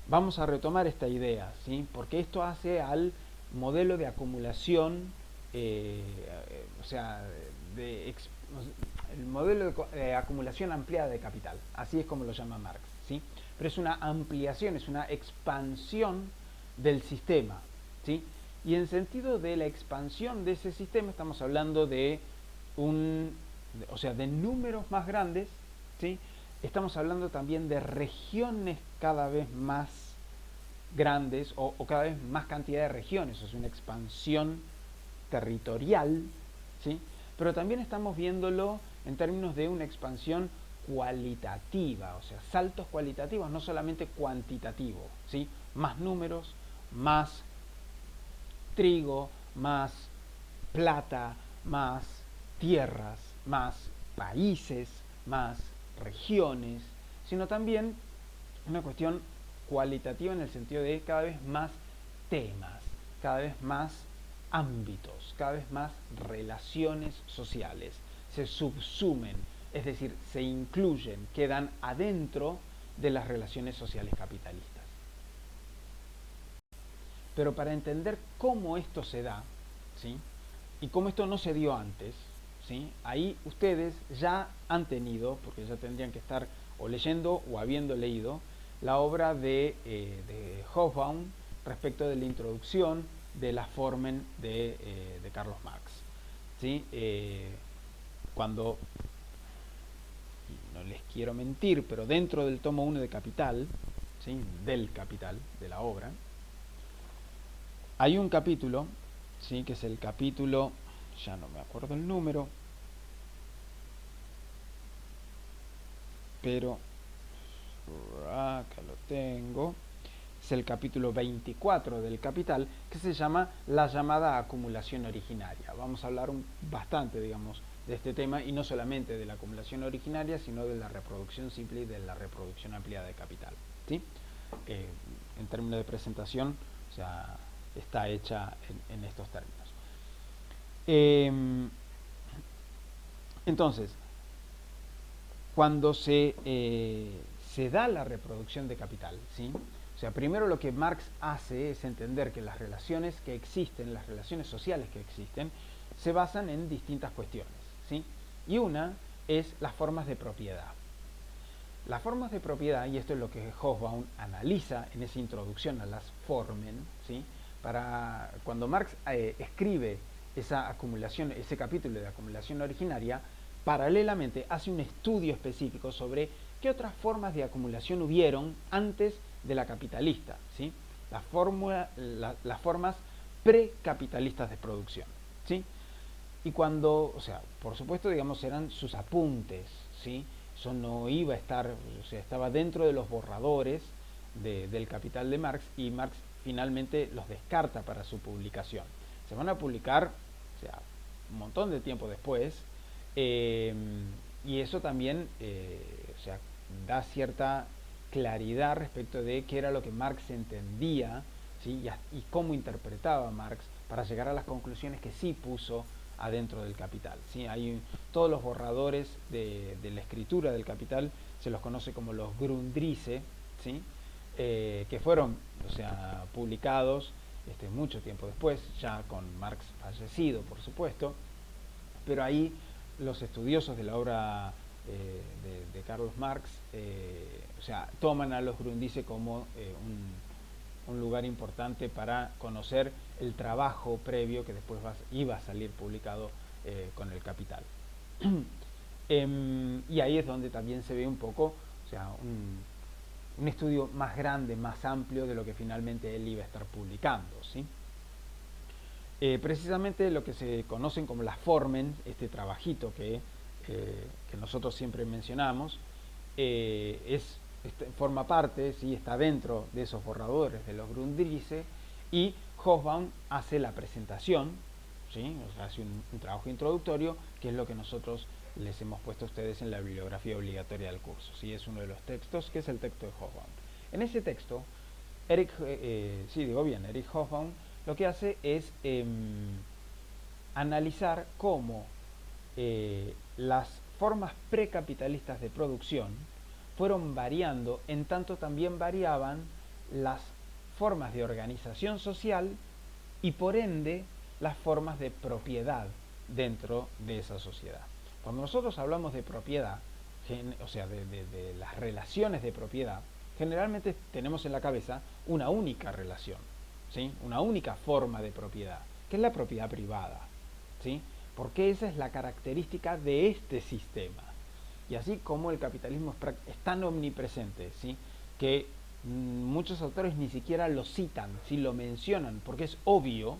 Vamos a retomar esta idea, ¿sí?, porque esto hace al modelo de acumulación, o sea, el modelo de acumulación ampliada de capital, así es como lo llama Marx, ¿sí? Pero es una ampliación, es una expansión del sistema, ¿sí? Y en sentido de la expansión de ese sistema estamos hablando de o sea, de números más grandes, ¿sí? Estamos hablando también de regiones cada vez más grandes o cada vez más cantidad de regiones, o sea, una expansión territorial, ¿sí? Pero también estamos viéndolo en términos de una expansión cualitativa, o sea, saltos cualitativos, no solamente cuantitativos, ¿sí? Más números, más trigo, más plata, más tierras, más países, más regiones, sino también una cuestión cualitativa en el sentido de cada vez más temas, cada vez más ámbitos, cada vez más relaciones sociales, se subsumen, es decir, se incluyen, quedan adentro de las relaciones sociales capitalistas. Pero para entender cómo esto se da, ¿sí?, y cómo esto no se dio antes, ¿sí?, ahí ustedes ya han tenido, porque ya tendrían que estar o leyendo o habiendo leído, la obra de Hobsbawm respecto de la introducción de la Formen de Carlos Marx, ¿sí? Cuando, no les quiero mentir, pero dentro del tomo 1 de Capital, ¿sí?, del Capital, de la obra, hay un capítulo, ¿sí?, que es el capítulo ya no me acuerdo el número, pero acá lo tengo, es el capítulo 24 del Capital, que se llama la llamada acumulación originaria. Vamos a hablar bastante, digamos, de este tema, y no solamente de la acumulación originaria, sino de la reproducción simple y de la reproducción ampliada de capital, ¿sí? En términos de presentación, o sea, está hecha en estos términos. Entonces, cuando se da la reproducción de capital, ¿sí? O sea, primero lo que Marx hace es entender que las relaciones que existen, las relaciones sociales que existen, se basan en distintas cuestiones, ¿sí? Y una es las formas de propiedad. Las formas de propiedad, y esto es lo que Hobsbawm analiza en esa introducción a las Formen, ¿sí? Para cuando Marx escribe esa acumulación, ese capítulo de acumulación originaria, paralelamente hace un estudio específico sobre qué otras formas de acumulación hubieron antes de la capitalista, ¿sí? Las formas precapitalistas de producción, ¿sí? Y cuando, o sea, por supuesto, digamos, eran sus apuntes, ¿sí? Eso no iba a estar, o sea, estaba dentro de los borradores del Capital de Marx, y Marx finalmente los descarta para su publicación. Se van a publicar, o sea, un montón de tiempo después, y eso también, o sea, da cierta claridad respecto de qué era lo que Marx entendía, ¿sí? Y cómo interpretaba Marx para llegar a las conclusiones que sí puso adentro del Capital, ¿sí? Hay todos los borradores de la escritura del Capital, se los conoce como los Grundrisse, ¿sí? Que fueron, o sea, publicados mucho tiempo después, ya con Marx fallecido, por supuesto, pero ahí los estudiosos de la obra de Carlos Marx, o sea, toman a los Grundrisse como un lugar importante para conocer el trabajo previo que después iba a salir publicado con el Capital. Y ahí es donde también se ve un poco, o sea, un estudio más grande, más amplio de lo que finalmente él iba a estar publicando, ¿sí? Precisamente lo que se conocen como las Formen, este trabajito que nosotros siempre mencionamos, forma parte, ¿sí? Está dentro de esos borradores de los Grundrisse, y Hobsbawm hace la presentación, ¿sí? O sea, hace un trabajo introductorio, que es lo que nosotros les hemos puesto a ustedes en la bibliografía obligatoria del curso, ¿sí? Es uno de los textos, que es el texto de Hobsbawm. En ese texto, Erich Hobsbawm lo que hace es analizar cómo las formas precapitalistas de producción fueron variando, en tanto también variaban las formas de organización social y por ende las formas de propiedad dentro de esa sociedad. Cuando nosotros hablamos de propiedad, o sea, de las relaciones de propiedad, generalmente tenemos en la cabeza una única relación, ¿sí? Una única forma de propiedad, que es la propiedad privada, ¿sí? Porque esa es la característica de este sistema. Y así como el capitalismo es tan omnipresente, ¿sí? Que muchos autores ni siquiera lo citan, ¿sí? Lo mencionan, porque es obvio,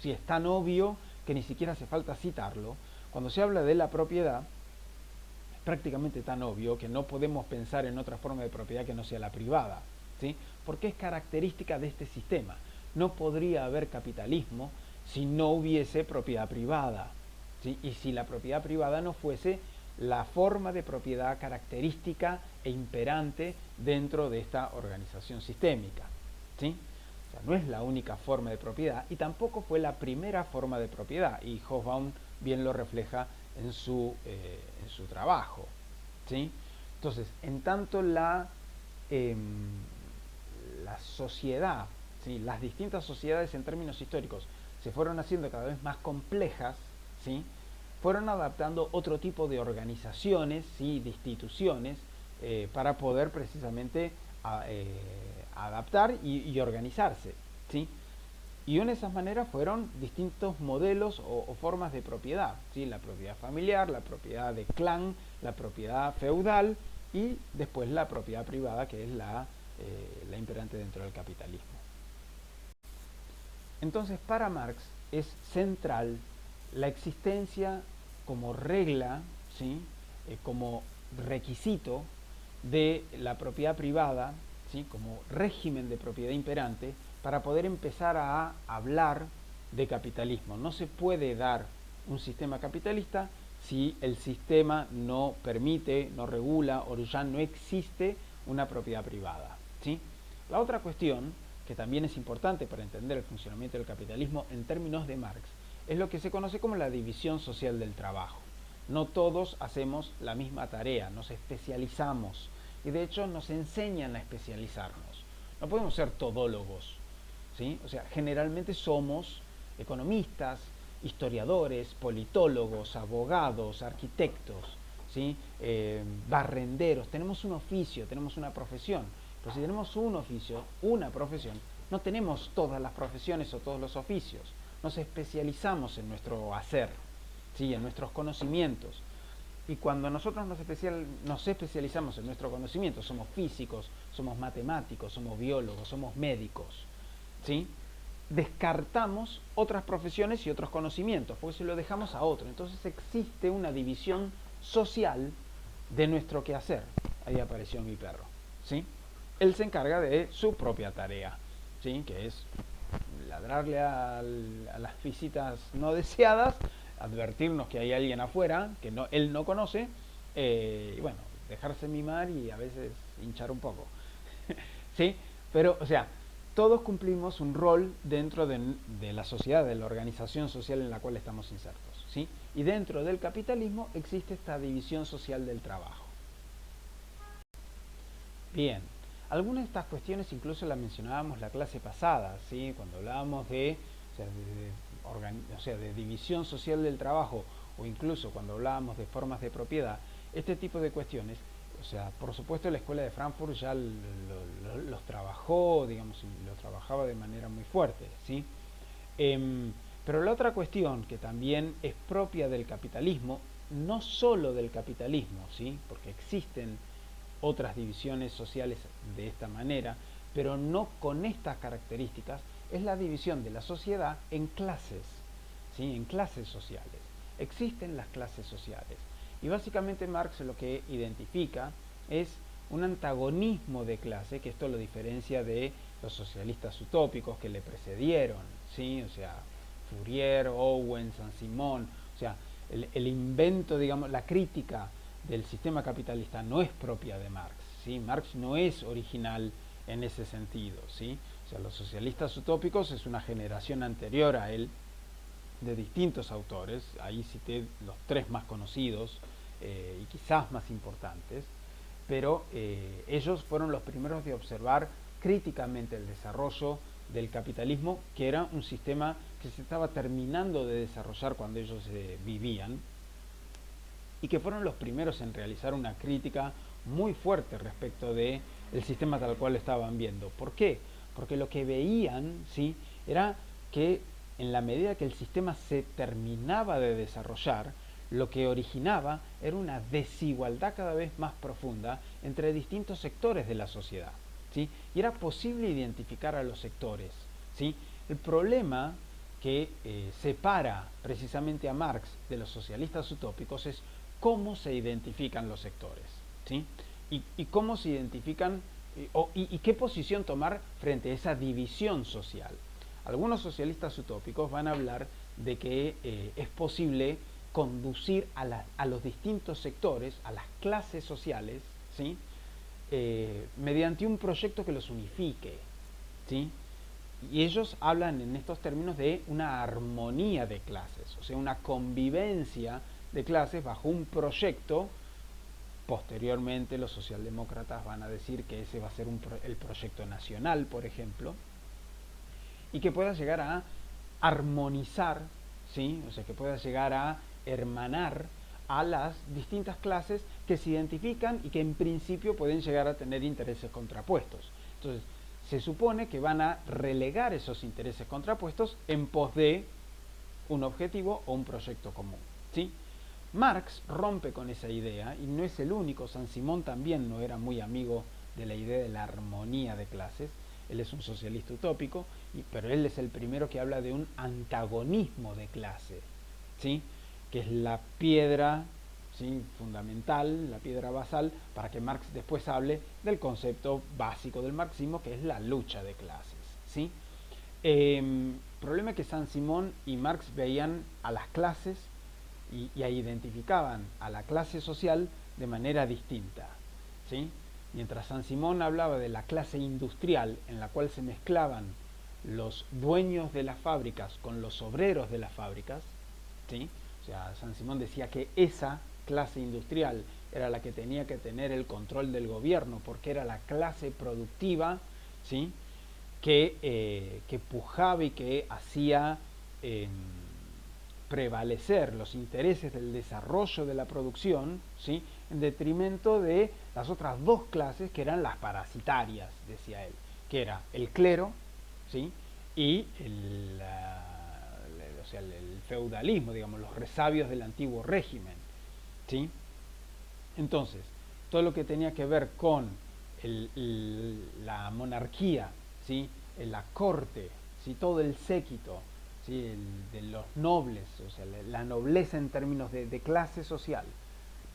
¿sí? Es tan obvio que ni siquiera hace falta citarlo. Cuando se habla de la propiedad, es prácticamente tan obvio que no podemos pensar en otra forma de propiedad que no sea la privada, ¿sí? Porque es característica de este sistema. No podría haber capitalismo si no hubiese propiedad privada, ¿sí? Y si la propiedad privada no fuese la forma de propiedad característica e imperante dentro de esta organización sistémica, ¿sí? O sea, no es la única forma de propiedad y tampoco fue la primera forma de propiedad, y Hobsbawm bien lo refleja en su trabajo, ¿sí? Entonces, en tanto la sociedad, ¿sí? Las distintas sociedades en términos históricos se fueron haciendo cada vez más complejas, ¿sí? Fueron adaptando otro tipo de organizaciones, ¿sí? De instituciones, para poder precisamente adaptar y organizarse, ¿sí? Y una de esas maneras fueron distintos modelos o formas de propiedad, ¿sí? La propiedad familiar, la propiedad de clan, la propiedad feudal y después la propiedad privada, que es la imperante dentro del capitalismo. Entonces, para Marx es central la existencia como regla, ¿sí? Como requisito de la propiedad privada, ¿sí? Como régimen de propiedad imperante, para poder empezar a hablar de capitalismo. No se puede dar un sistema capitalista si el sistema no permite, no regula o ya no existe una propiedad privada, ¿sí? La otra cuestión, que también es importante para entender el funcionamiento del capitalismo en términos de Marx, es lo que se conoce como la división social del trabajo. No todos hacemos la misma tarea, nos especializamos y de hecho nos enseñan a especializarnos. No podemos ser todólogos, ¿sí? O sea, generalmente somos economistas, historiadores, politólogos, abogados, arquitectos, ¿sí? Barrenderos. Tenemos un oficio, tenemos una profesión. Pero si tenemos un oficio, una profesión, no tenemos todas las profesiones o todos los oficios. Nos especializamos en nuestro hacer, ¿sí? En nuestros conocimientos. Y cuando nosotros nos especializamos en nuestro conocimiento, somos físicos, somos matemáticos, somos biólogos, somos médicos, ¿sí? Descartamos otras profesiones y otros conocimientos, porque se lo dejamos a otro. Entonces existe una división social de nuestro quehacer. Ahí apareció mi perro, ¿sí? Él se encarga de su propia tarea, ¿sí? Que es ladrarle a las visitas no deseadas, advertirnos que hay alguien afuera que él no conoce, y bueno, dejarse mimar y a veces hinchar un poco. ¿Sí? Pero, o sea, todos cumplimos un rol dentro de la sociedad, de la organización social en la cual estamos insertos, ¿sí? Y dentro del capitalismo existe esta división social del trabajo. Bien, algunas de estas cuestiones incluso las mencionábamos la clase pasada, ¿sí? Cuando hablábamos de división social del trabajo, o incluso cuando hablábamos de formas de propiedad. Este tipo de cuestiones, o sea, por supuesto la Escuela de Frankfurt ya los trabajó, digamos, los trabajaba de manera muy fuerte, ¿sí? Pero la otra cuestión que también es propia del capitalismo, no solo del capitalismo, ¿sí? Porque existen otras divisiones sociales de esta manera, pero no con estas características, es la división de la sociedad en clases, ¿sí? En clases sociales. Existen las clases sociales. Y básicamente Marx lo que identifica es un antagonismo de clase, que esto lo diferencia de los socialistas utópicos que le precedieron, ¿sí? O sea, Fourier, Owen, Saint-Simon, o sea, el invento, digamos, la crítica del sistema capitalista no es propia de Marx, ¿sí? Marx no es original en ese sentido, ¿sí? O sea, los socialistas utópicos es una generación anterior a él, de distintos autores, ahí cité los tres más conocidos y quizás más importantes, pero ellos fueron los primeros de observar críticamente el desarrollo del capitalismo, que era un sistema que se estaba terminando de desarrollar cuando ellos vivían, y que fueron los primeros en realizar una crítica muy fuerte respecto de el sistema tal cual estaban viendo. ¿Por qué? Porque lo que veían, ¿sí?, era que en la medida que el sistema se terminaba de desarrollar, lo que originaba era una desigualdad cada vez más profunda entre distintos sectores de la sociedad, ¿sí? Y era posible identificar a los sectores, ¿sí? El problema que separa precisamente a Marx de los socialistas utópicos es cómo se identifican los sectores, ¿sí? Y cómo se identifican y qué posición tomar frente a esa división social. Algunos socialistas utópicos van a hablar de que es posible conducir a los distintos sectores, a las clases sociales, ¿sí?, mediante un proyecto que los unifique, ¿sí? Y ellos hablan en estos términos de una armonía de clases, o sea, una convivencia de clases bajo un proyecto. Posteriormente los socialdemócratas van a decir que ese va a ser el proyecto nacional, por ejemplo, y que pueda llegar a armonizar, ¿sí? O sea, que pueda llegar a hermanar a las distintas clases que se identifican y que en principio pueden llegar a tener intereses contrapuestos. Entonces, se supone que van a relegar esos intereses contrapuestos en pos de un objetivo o un proyecto común, ¿sí? Marx rompe con esa idea y no es el único. Saint-Simon también no era muy amigo de la idea de la armonía de clases. Él es un socialista utópico, pero él es el primero que habla de un antagonismo de clase, ¿sí? Que es la piedra, ¿sí?, fundamental, la piedra basal, para que Marx después hable del concepto básico del marxismo, que es la lucha de clases, ¿sí? Problema es que Saint-Simon y Marx veían a las clases y identificaban a la clase social de manera distinta, ¿sí? Mientras Saint-Simon hablaba de la clase industrial, en la cual se mezclaban los dueños de las fábricas con los obreros de las fábricas, ¿sí? O sea, Saint-Simon decía que esa clase industrial era la que tenía que tener el control del gobierno, porque era la clase productiva, ¿sí?, que pujaba y que hacía prevalecer los intereses del desarrollo de la producción, ¿sí?, en detrimento de las otras dos clases que eran las parasitarias, decía él, que era el clero, ¿sí?, y o sea, el feudalismo, digamos, los resabios del antiguo régimen, ¿sí? Entonces, todo lo que tenía que ver con la monarquía, ¿sí?, la corte, ¿sí?, todo el séquito, ¿sí?, de los nobles, o sea, la nobleza en términos de clase social,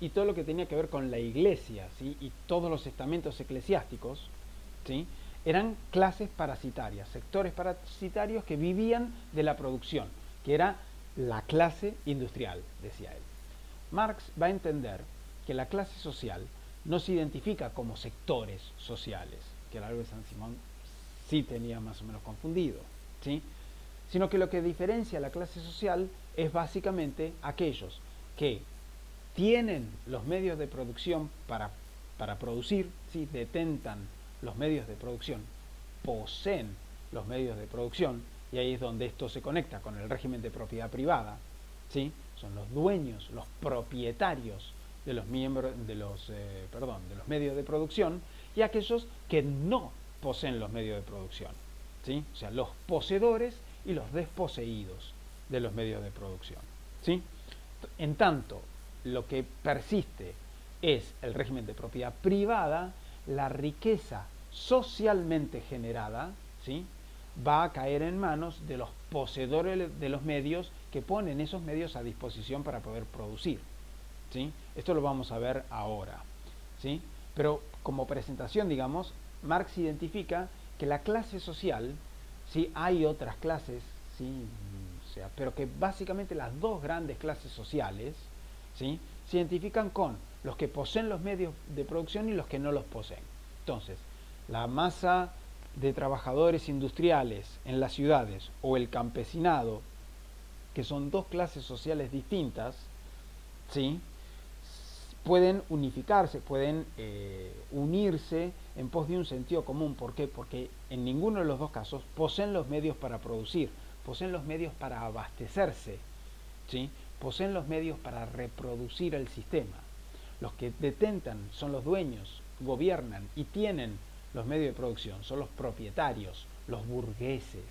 y todo lo que tenía que ver con la iglesia, ¿sí?, y todos los estamentos eclesiásticos, ¿sí?, eran clases parasitarias, sectores parasitarios que vivían de la producción, que era la clase industrial, decía él. Marx va a entender que la clase social no se identifica como sectores sociales, que era algo que Saint-Simon sí tenía más o menos confundido, ¿sí?, sino que lo que diferencia a la clase social es básicamente aquellos que tienen los medios de producción para producir, ¿sí?, detentan los medios de producción, poseen los medios de producción, y ahí es donde esto se conecta con el régimen de propiedad privada, ¿sí?, son los dueños, los propietarios de los miembros de los medios de producción, y aquellos que no poseen los medios de producción, ¿sí?, o sea, los poseedores y los desposeídos de los medios de producción, ¿sí? En tanto, lo que persiste es el régimen de propiedad privada, la riqueza socialmente generada, ¿sí?, va a caer en manos de los poseedores de los medios que ponen esos medios a disposición para poder producir, ¿sí? Esto lo vamos a ver ahora, ¿sí? Pero como presentación, digamos, Marx identifica que la clase social, ¿sí?, hay otras clases, ¿sí?, o sea, pero que básicamente las dos grandes clases sociales, ¿sí?, se identifican con los que poseen los medios de producción y los que no los poseen. Entonces, la masa de trabajadores industriales en las ciudades o el campesinado, que son dos clases sociales distintas, ¿sí?, pueden unificarse, pueden unirse en pos de un sentido común. ¿Por qué? Porque en ninguno de los dos casos poseen los medios para producir, poseen los medios para abastecerse, ¿sí?, poseen los medios para reproducir el sistema. Los que detentan son los dueños, gobiernan y tienen los medios de producción, son los propietarios, los burgueses,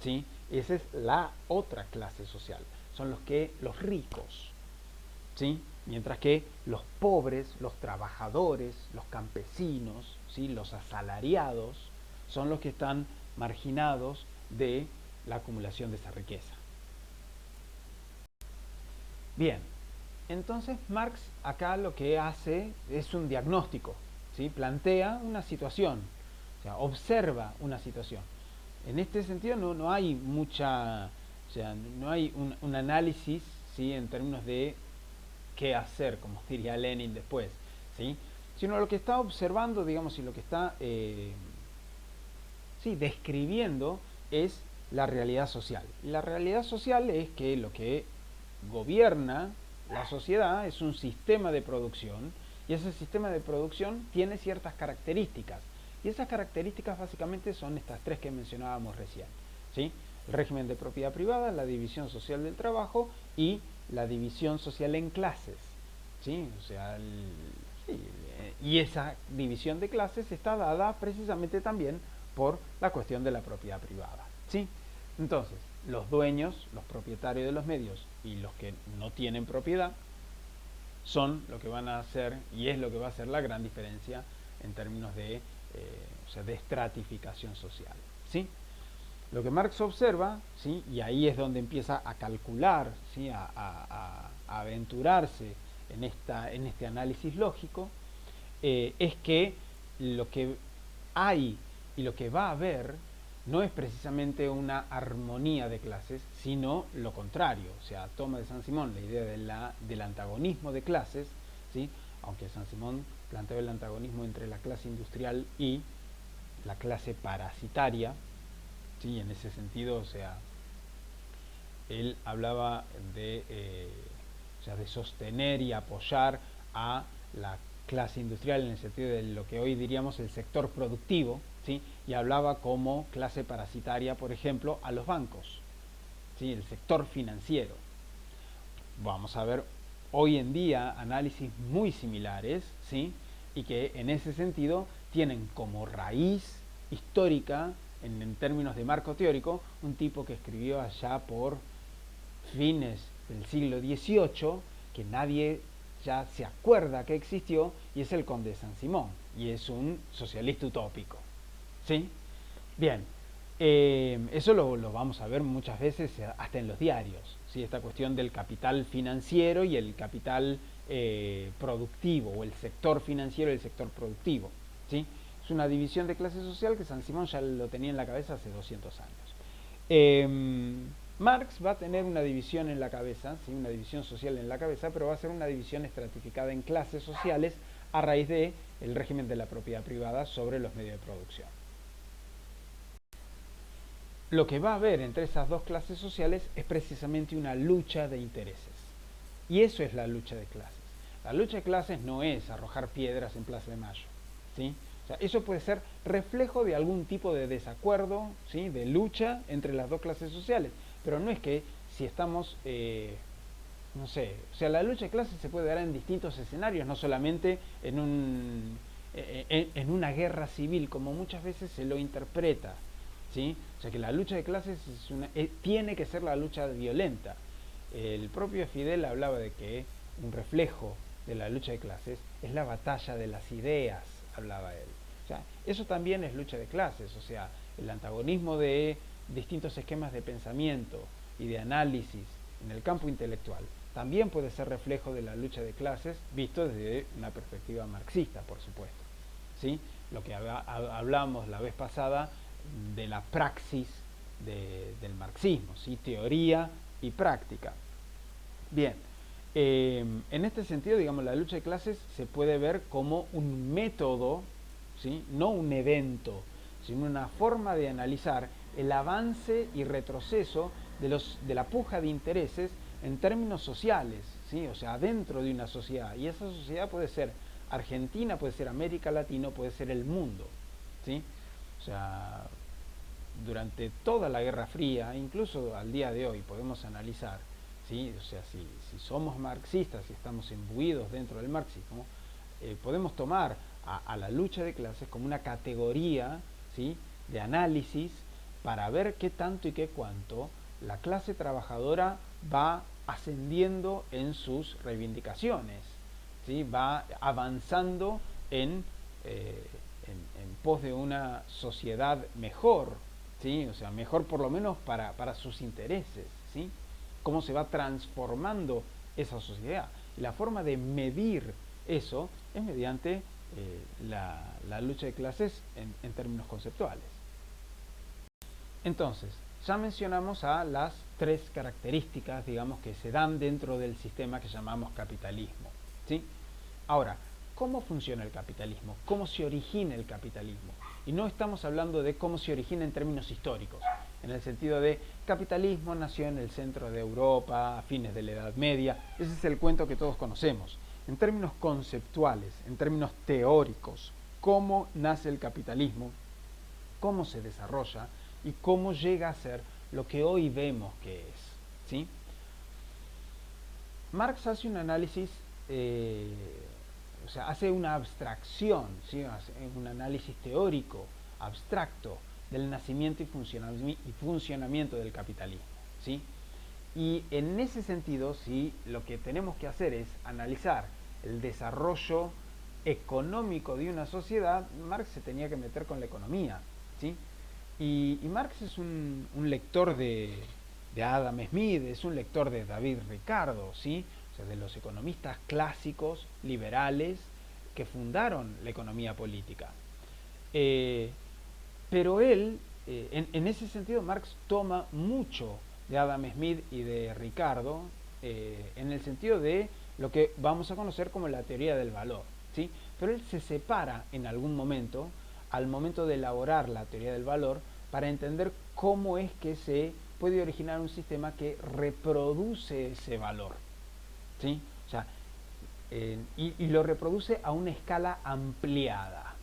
¿sí? Esa es la otra clase social, son los ricos, ¿sí? Mientras que los pobres, los trabajadores, los campesinos, ¿sí?, los asalariados, son los que están marginados de la acumulación de esa riqueza. Bien, entonces Marx acá lo que hace es un diagnóstico, ¿sí?, plantea una situación, o sea, observa una situación. En este sentido no hay mucha, o sea, no hay un análisis, ¿sí?, en términos de qué hacer, como diría Lenin después, ¿sí?, sino lo que está observando, digamos, y lo que está describiendo es la realidad social. Y la realidad social es que lo que gobierna la sociedad es un sistema de producción, y ese sistema de producción tiene ciertas características, y esas características básicamente son estas tres que mencionábamos recién, ¿sí? El régimen de propiedad privada, la división social del trabajo y la división social en clases, ¿sí? O sea, y esa división de clases está dada precisamente también por la cuestión de la propiedad privada, ¿sí? Entonces, los dueños, los propietarios de los medios y los que no tienen propiedad son lo que van a hacer, y es lo que va a hacer la gran diferencia en términos de, o sea, de estratificación social, ¿sí? Lo que Marx observa, ¿sí? Y ahí es donde empieza a calcular, ¿sí? A aventurarse en este análisis lógico, es que lo que hay y lo que va a haber no es precisamente una armonía de clases, sino lo contrario. O sea, toma de Saint-Simon la idea del antagonismo de clases, ¿sí? Aunque Saint-Simon planteó el antagonismo entre la clase industrial y la clase parasitaria, ¿sí? En ese sentido, o sea, él hablaba o sea, de sostener y apoyar a la clase industrial en el sentido de lo que hoy diríamos el sector productivo, ¿sí? Y hablaba como clase parasitaria, por ejemplo, a los bancos, ¿sí? El sector financiero. Vamos a ver hoy en día análisis muy similares, ¿sí? Y que en ese sentido tienen como raíz histórica, en términos de marco teórico, un tipo que escribió allá por fines del siglo XVIII, que nadie ya se acuerda que existió, y es el conde de Saint-Simon, y es un socialista utópico. ¿Sí? Bien, eso lo vamos a ver muchas veces hasta en los diarios, ¿sí? Esta cuestión del capital financiero y el capital productivo, o el sector financiero y el sector productivo, ¿sí? Es una división de clase social que Saint-Simon ya lo tenía en la cabeza hace 200 años. Marx va a tener una división en la cabeza, ¿sí? Una división social en la cabeza, pero va a ser una división estratificada en clases sociales a raíz del régimen de la propiedad privada sobre los medios de producción. Lo que va a haber entre esas dos clases sociales es precisamente una lucha de intereses. Y eso es la lucha de clases. La lucha de clases no es arrojar piedras en Plaza de Mayo, ¿sí? O sea, eso puede ser reflejo de algún tipo de desacuerdo, ¿sí? De lucha entre las dos clases sociales. Pero no es que si estamos, no sé, o sea, la lucha de clases se puede dar en distintos escenarios, no solamente en una guerra civil, como muchas veces se lo interpreta, ¿sí? O sea, que la lucha de clases tiene que ser la lucha violenta. El propio Fidel hablaba de que un reflejo de la lucha de clases es la batalla de las ideas, hablaba él. O sea, eso también es lucha de clases, o sea, el antagonismo de distintos esquemas de pensamiento y de análisis en el campo intelectual también puede ser reflejo de la lucha de clases visto desde una perspectiva marxista, por supuesto, ¿sí? Lo que hablamos la vez pasada de la praxis del marxismo, ¿sí? Teoría y práctica. Bien, en este sentido, digamos, la lucha de clases se puede ver como un método, ¿sí? No un evento, sino una forma de analizar el avance y retroceso de la puja de intereses en términos sociales, ¿sí? O sea, dentro de una sociedad. Y esa sociedad puede ser Argentina, puede ser América Latina, puede ser el mundo, ¿sí? O sea, durante toda la Guerra Fría, incluso al día de hoy, podemos analizar, ¿sí? O sea, si somos marxistas, si estamos imbuidos dentro del marxismo, podemos tomar a la lucha de clases como una categoría, ¿sí? De análisis para ver qué tanto y qué cuánto la clase trabajadora va ascendiendo en sus reivindicaciones, ¿sí? Va avanzando en pos de una sociedad mejor, ¿sí? O sea, mejor por lo menos para sus intereses, ¿sí? Cómo se va transformando esa sociedad. Y la forma de medir eso es mediante la lucha de clases en términos conceptuales. Entonces, ya mencionamos a las tres características, digamos, que se dan dentro del sistema que llamamos capitalismo, ¿sí? Ahora, ¿cómo funciona el capitalismo? ¿Cómo se origina el capitalismo? Y no estamos hablando de cómo se origina en términos históricos, en el sentido de capitalismo nació en el centro de Europa a fines de la Edad Media. Ese es el cuento que todos conocemos. En términos conceptuales, en términos teóricos, ¿cómo nace el capitalismo? ¿Cómo se desarrolla? Y cómo llega a ser lo que hoy vemos que es, ¿sí? Marx hace un análisis, o sea, hace una abstracción, ¿sí? Hace un análisis teórico, abstracto, del nacimiento y funcionamiento del capitalismo, ¿sí? Y en ese sentido, sí, lo que tenemos que hacer es analizar el desarrollo económico de una sociedad. Marx se tenía que meter con la economía, ¿sí? Y Marx es un lector de Adam Smith, es un lector de David Ricardo, ¿sí? O sea, de los economistas clásicos, liberales, que fundaron la economía política. Eh, pero él, en ese sentido, Marx toma mucho de Adam Smith y de Ricardo, en el sentido de lo que vamos a conocer como la teoría del valor, ¿sí? Pero él se separa en algún momento, al momento de elaborar la teoría del valor, para entender cómo es que se puede originar un sistema que reproduce ese valor, ¿sí? O sea, y lo reproduce a una escala ampliada.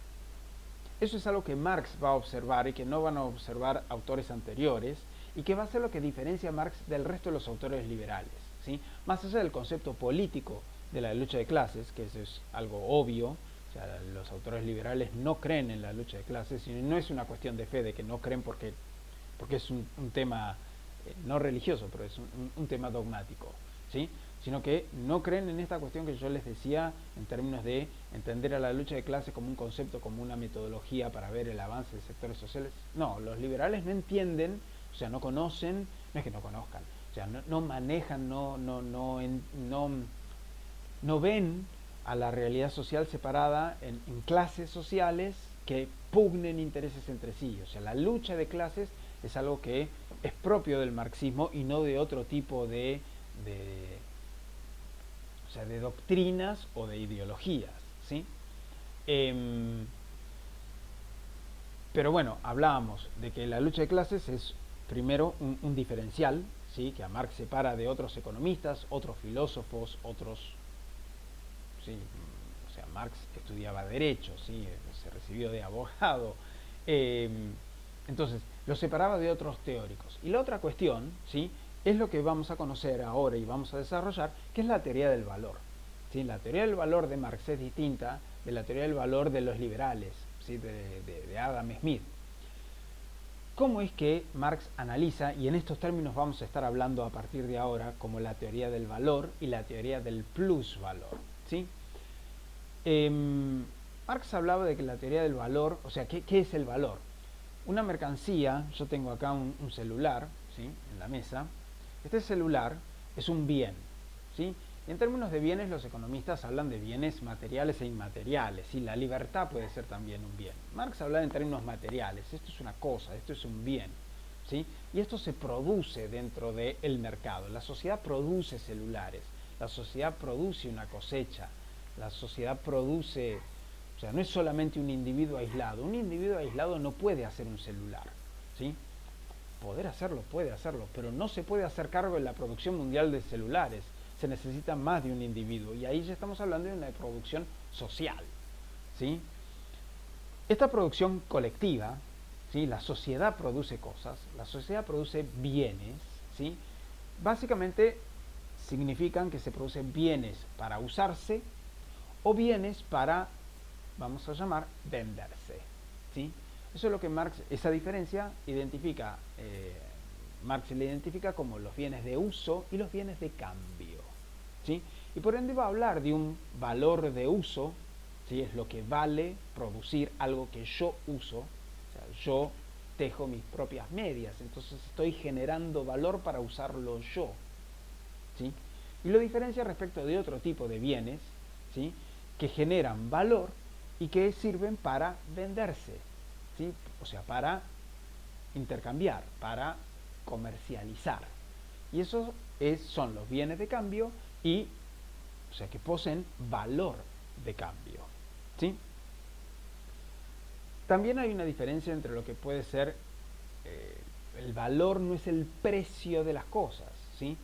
Eso es algo que Marx va a observar y que no van a observar autores anteriores, y que va a ser lo que diferencia a Marx del resto de los autores liberales, ¿sí? Más allá del concepto político de la lucha de clases, que eso es algo obvio. O sea, los autores liberales no creen en la lucha de clases, y no es una cuestión de fe, de que no creen porque es un tema no religioso, pero es un tema dogmático, ¿sí? Sino que no creen en esta cuestión que yo les decía en términos de entender a la lucha de clases como un concepto, como una metodología para ver el avance de sectores sociales. No, los liberales no entienden, o sea, no conocen, no es que no conozcan, o sea, no manejan, no ven a la realidad social separada en clases sociales que pugnen intereses entre sí. O sea, la lucha de clases es algo que es propio del marxismo y no de otro tipo o sea, de doctrinas o de ideologías, ¿sí? Pero bueno, hablábamos de que la lucha de clases es primero un diferencial, ¿sí? Que a Marx separa de otros economistas, otros filósofos, otros, ¿sí? O sea, Marx estudiaba Derecho, ¿sí? Se recibió de abogado. Entonces, lo separaba de otros teóricos. Y la otra cuestión, ¿sí? Es lo que vamos a conocer ahora y vamos a desarrollar, que es la teoría del valor, ¿sí? La teoría del valor de Marx es distinta de la teoría del valor de los liberales, ¿sí? de Adam Smith. ¿Cómo es que Marx analiza, y en estos términos vamos a estar hablando a partir de ahora, como la teoría del valor y la teoría del plusvalor, ¿sí? Marx hablaba de que la teoría del valor, o sea, ¿qué es el valor? Una mercancía, yo tengo acá un celular, ¿sí? En la mesa. Este celular es un bien, ¿sí? Y en términos de bienes, los economistas hablan de bienes materiales e inmateriales, y la libertad puede ser también un bien. Marx habla en términos materiales, esto es una cosa, esto es un bien, ¿sí? Y esto se produce dentro del mercado. La sociedad produce celulares, la sociedad produce una cosecha, la sociedad produce, o sea, no es solamente un individuo aislado. Un individuo aislado no puede hacer un celular, ¿sí? Poder hacerlo, puede hacerlo, pero no se puede hacer cargo de la producción mundial de celulares. Se necesita más de un individuo, y ahí ya estamos hablando de una producción social, ¿sí? Esta producción colectiva, ¿sí? La sociedad produce cosas, la sociedad produce bienes, ¿sí? Básicamente significan que se producen bienes para usarse o bienes para, vamos a llamar, venderse, ¿sí? Eso es lo que Marx, esa diferencia identifica, Marx le identifica como los bienes de uso y los bienes de cambio, ¿sí? Y por ende va a hablar de un valor de uso, ¿sí? Es lo que vale producir algo que yo uso. O sea, yo tejo mis propias medias, entonces estoy generando valor para usarlo yo, ¿sí? Y lo diferencia respecto de otro tipo de bienes, ¿sí? Que generan valor y que sirven para venderse, ¿sí? O sea, para intercambiar, para comercializar. Y esos son los bienes de cambio, y, o sea, que poseen valor de cambio, ¿sí? También hay una diferencia entre lo que puede ser, el valor no es el precio de las cosas, ¿sí?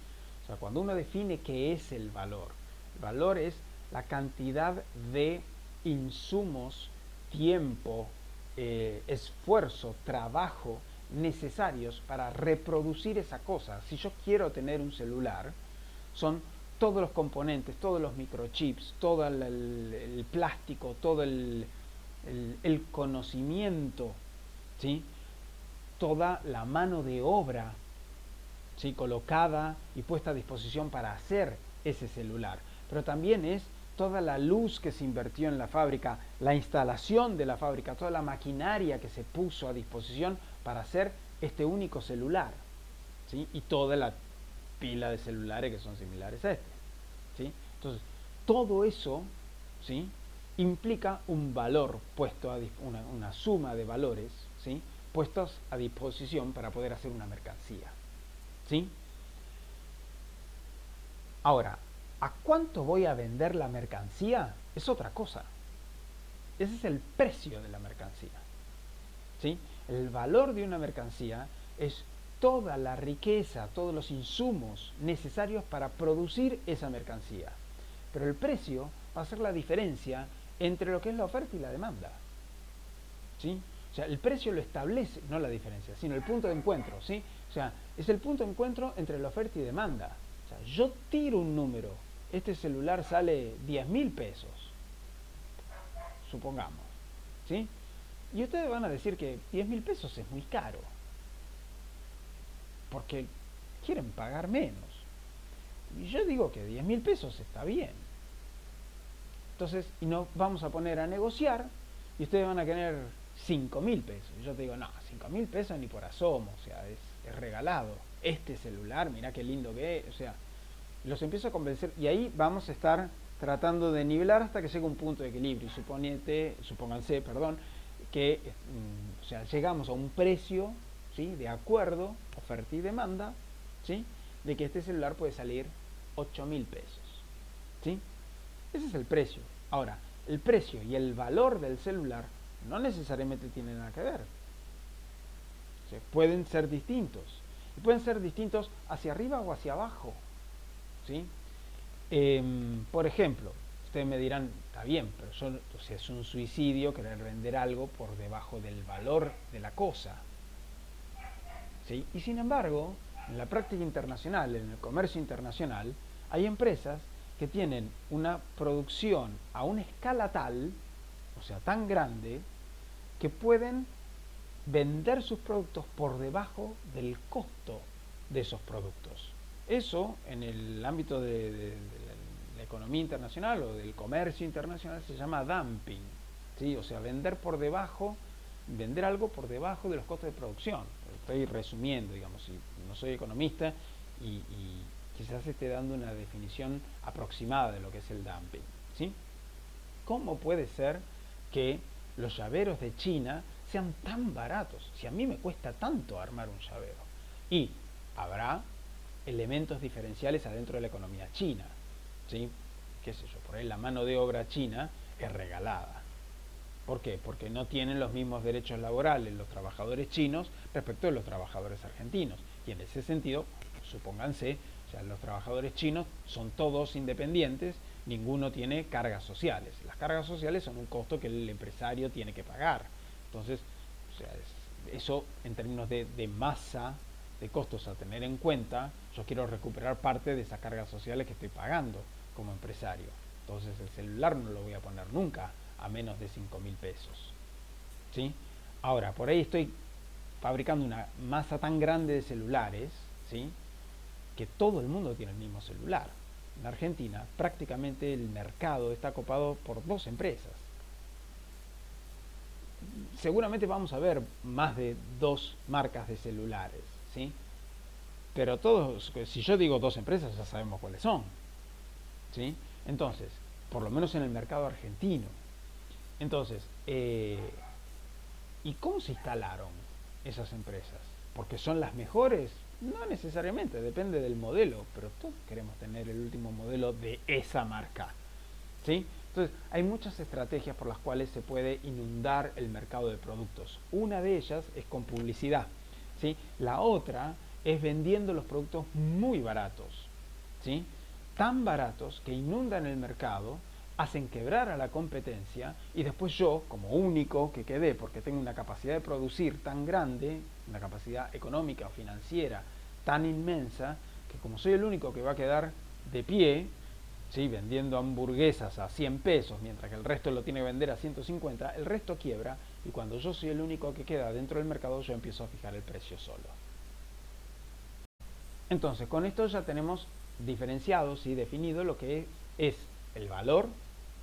O sea, cuando uno define qué es el valor es la cantidad de insumos, tiempo, esfuerzo, trabajo necesarios para reproducir esa cosa. Si yo quiero tener un celular, son todos los componentes, todos los microchips, todo el plástico, todo el conocimiento, ¿sí? Toda la mano de obra, ¿sí? Colocada y puesta a disposición para hacer ese celular. Pero también es toda la luz que se invirtió en la fábrica, la instalación de la fábrica, toda la maquinaria que se puso a disposición para hacer este único celular, ¿sí? Y toda la pila de celulares que son similares a este, ¿sí? Entonces, todo eso, ¿sí?, implica un valor puesto a una suma de valores, ¿sí?, puestos a disposición para poder hacer una mercancía, ¿sí? Ahora, ¿a cuánto voy a vender la mercancía? Es otra cosa. Ese es el precio de la mercancía, ¿sí? El valor de una mercancía es toda la riqueza, todos los insumos necesarios para producir esa mercancía. Pero el precio va a ser la diferencia entre lo que es la oferta y la demanda, ¿sí? O sea, el precio lo establece, no la diferencia, sino el punto de encuentro, ¿sí? O sea, es el punto de encuentro entre la oferta y demanda. O sea, yo tiro un número, este celular sale 10.000 pesos, supongamos, ¿sí? Y ustedes van a decir que 10.000 pesos es muy caro, porque quieren pagar menos. Y yo digo que 10.000 pesos está bien. Entonces, y nos vamos a poner a negociar y ustedes van a querer 5.000 pesos. Y yo te digo, no, 5.000 pesos ni por asomo, o sea, es regalado. Este celular, mirá qué lindo que es, o sea, los empiezo a convencer y ahí vamos a estar tratando de nivelar hasta que llegue un punto de equilibrio. Y supónganse, que o sea, llegamos a un precio, ¿sí?, de acuerdo, oferta y demanda, ¿sí?, de que este celular puede salir 8.000 pesos, ¿sí? Ese es el precio. Ahora, el precio y el valor del celular no necesariamente tienen nada que ver. O sea, pueden ser distintos. Y pueden ser distintos hacia arriba o hacia abajo, ¿sí? Por ejemplo, ustedes me dirán, está bien, pero o sea, es un suicidio querer vender algo por debajo del valor de la cosa, ¿sí? Y sin embargo, en la práctica internacional, en el comercio internacional, hay empresas que tienen una producción a una escala tal, o sea, tan grande, que pueden vender sus productos por debajo del costo de esos productos. Eso, en el ámbito de la economía internacional o del comercio internacional, se llama dumping, ¿sí? O sea, vender algo por debajo de los costos de producción. Estoy resumiendo, digamos, si no soy economista y quizás esté dando una definición aproximada de lo que es el dumping, ¿sí? ¿Cómo puede ser que los llaveros de China sean tan baratos? Si a mí me cuesta tanto armar un llavero. Y habrá elementos diferenciales adentro de la economía china, ¿sí? Qué sé yo, por ahí la mano de obra china es regalada. ¿Por qué? Porque no tienen los mismos derechos laborales los trabajadores chinos respecto de los trabajadores argentinos. Y en ese sentido, supónganse, o sea, los trabajadores chinos son todos independientes, ninguno tiene cargas sociales. Las cargas sociales son un costo que el empresario tiene que pagar. Entonces, o sea, eso en términos de masa de costos a tener en cuenta, yo quiero recuperar parte de esas cargas sociales que estoy pagando como empresario. Entonces el celular no lo voy a poner nunca a menos de 5.000 pesos, ¿sí? Ahora, por ahí estoy fabricando una masa tan grande de celulares, ¿sí?, que todo el mundo tiene el mismo celular. En Argentina prácticamente el mercado está copado por 2 empresas. Seguramente vamos a ver más de 2 marcas de celulares, ¿sí? Pero todos, si yo digo 2 empresas, ya sabemos cuáles son, ¿sí? Entonces, por lo menos en el mercado argentino. Entonces, ¿y cómo se instalaron esas empresas? ¿Porque son las mejores? No necesariamente, depende del modelo, pero todos queremos tener el último modelo de esa marca, ¿sí? Entonces, hay muchas estrategias por las cuales se puede inundar el mercado de productos. Una de ellas es con publicidad, ¿sí? La otra es vendiendo los productos muy baratos, ¿sí? Tan baratos que inundan el mercado, hacen quebrar a la competencia y después yo, como único que quedé, porque tengo una capacidad de producir tan grande, una capacidad económica o financiera tan inmensa, que como soy el único que va a quedar de pie, ¿sí?, vendiendo hamburguesas a 100 pesos, mientras que el resto lo tiene que vender a 150, el resto quiebra y cuando yo soy el único que queda dentro del mercado, yo empiezo a fijar el precio solo. Entonces, con esto ya tenemos diferenciado, ¿sí?, definido lo que es el valor,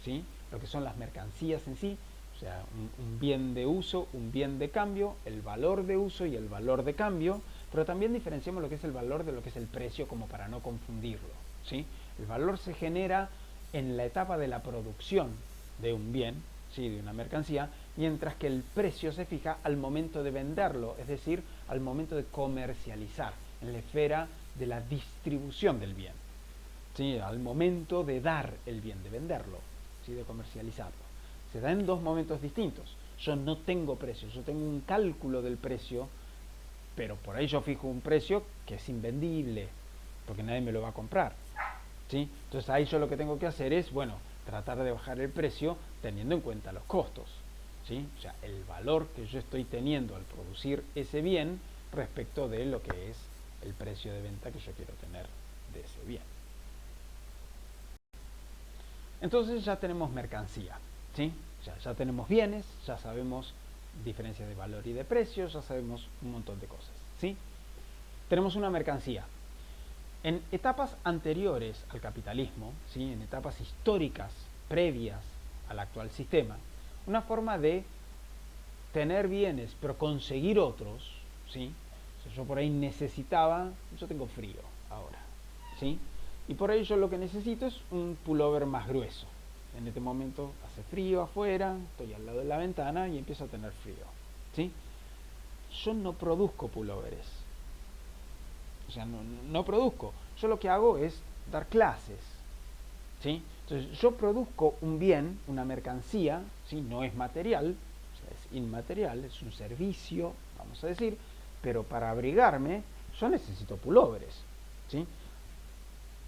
¿sí?, lo que son las mercancías en sí, O sea, un bien de uso, un bien de cambio, el valor de uso y el valor de cambio, pero también diferenciamos lo que es el valor de lo que es el precio como para no confundirlo, ¿sí? El valor se genera en la etapa de la producción de un bien, ¿sí? De una mercancía, mientras que el precio se fija al momento de venderlo, es decir, al momento de comercializar, en la esfera de la distribución del bien, ¿sí? Al momento de dar el bien, de venderlo, ¿sí? De comercializarlo. Se da en dos momentos distintos. Yo no tengo precio, yo tengo un cálculo del precio, pero por ahí yo fijo un precio que es invendible, porque nadie me lo va a comprar, ¿sí? Entonces ahí yo lo que tengo que hacer es, bueno, tratar de bajar el precio teniendo en cuenta los costos, ¿sí? O sea, el valor que yo estoy teniendo al producir ese bien respecto de lo que es el precio de venta que yo quiero tener de ese bien. Entonces ya tenemos mercancía, ¿sí? Ya tenemos bienes, ya sabemos diferencia de valor y de precio, ya sabemos un montón de cosas, ¿sí? Tenemos una mercancía. En etapas anteriores al capitalismo, ¿sí? En etapas históricas previas al actual sistema, una forma de tener bienes pero conseguir otros, ¿sí? O sea, yo por ahí necesitaba, yo tengo frío ahora, ¿sí? Y por ahí yo lo que necesito es un pullover más grueso. En este momento hace frío afuera, estoy al lado de la ventana y empiezo a tener frío, ¿sí? Yo no produzco pullovers, o sea, no produzco. Yo lo que hago es dar clases, ¿sí? Entonces yo produzco un bien, una mercancía, ¿sí? No es material, o sea, es inmaterial, es un servicio, vamos a decir, pero para abrigarme yo necesito pullovers, ¿sí?